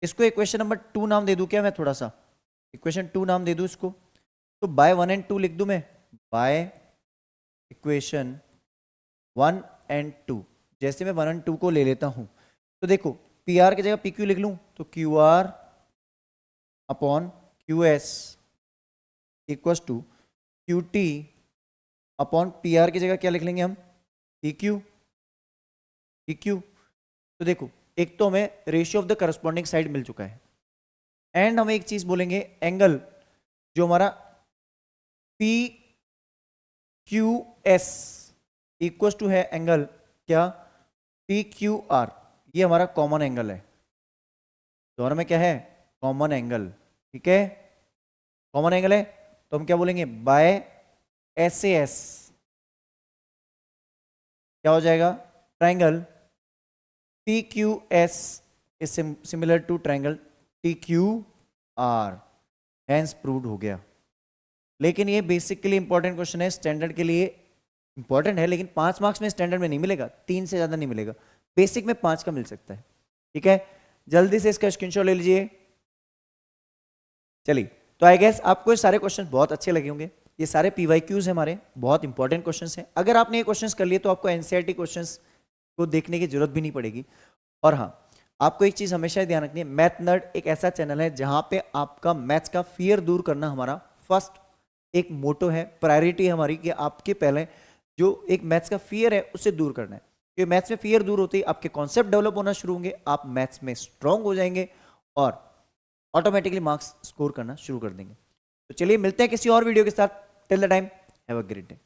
इसको इक्वेशन नंबर 2 नाम दे दूं क्या मैं, थोड़ा सा इक्वेशन 2 नाम दे दूं इसको, तो बाय 1 एंड 2 लिख दूं मैं, बाय इक्वेशन 1 एंड 2। जैसे मैं 1 एंड 2 को ले लेता हूं तो देखो PR की जगह PQ लिख लूं तो QR upon QS equal to QT upon PR की जगह क्या लिख लेंगे हम, PQ। तो देखो एक तो हमें ratio of the corresponding side मिल चुका है, एंड हम एक चीज बोलेंगे, एंगल जो हमारा PQS इक्वल टू है एंगल क्या, PQR, ये हमारा कॉमन एंगल है, दोनों में क्या है, कॉमन एंगल, ठीक है, कॉमन एंगल है। तो हम क्या बोलेंगे, बाय SAS क्या हो जाएगा, triangle PQS is similar to triangle TQR, hence proved हो गया। लेकिन ये बेसिकली इंपॉर्टेंट क्वेश्चन है, स्टैंडर्ड के लिए इंपॉर्टेंट है, लेकिन 5 मार्क्स में स्टैंडर्ड में नहीं मिलेगा, 3 से ज्यादा नहीं मिलेगा, बेसिक में 5 का मिल सकता है, ठीक है। जल्दी से इसका स्क्रीनशॉट ले लीजिए। चलिए, तो आई गेस आपको ये सारे क्वेश्चन बहुत अच्छे लगे होंगे, ये सारे PYQs हैं हमारे, बहुत इंपॉर्टेंट क्वेश्चंस हैं। अगर आपने ये क्वेश्चंस कर लिए तो आपको NCERT क्वेश्चंस को देखने की जरूरत भी नहीं पड़ेगी। और हाँ, आपको एक चीज हमेशा ध्यान रखनी है, मैथ नर्ड एक ऐसा चैनल है जहां पे आपका मैथ्स का फियर दूर करना हमारा फर्स्ट एक मोटो है, प्रायोरिटी है हमारी, कि आपके पहले जो एक मैथ्स का फियर है उससे दूर करना है। क्योंकि मैथ्स में फियर दूर होते ही आपके कॉन्सेप्ट डेवलप होना शुरू होंगे, आप मैथ्स में स्ट्रांग हो जाएंगे और ऑटोमेटिकली मार्क्स स्कोर करना शुरू कर देंगे। तो चलिए मिलते हैं किसी और वीडियो के साथ, till the time have a great day.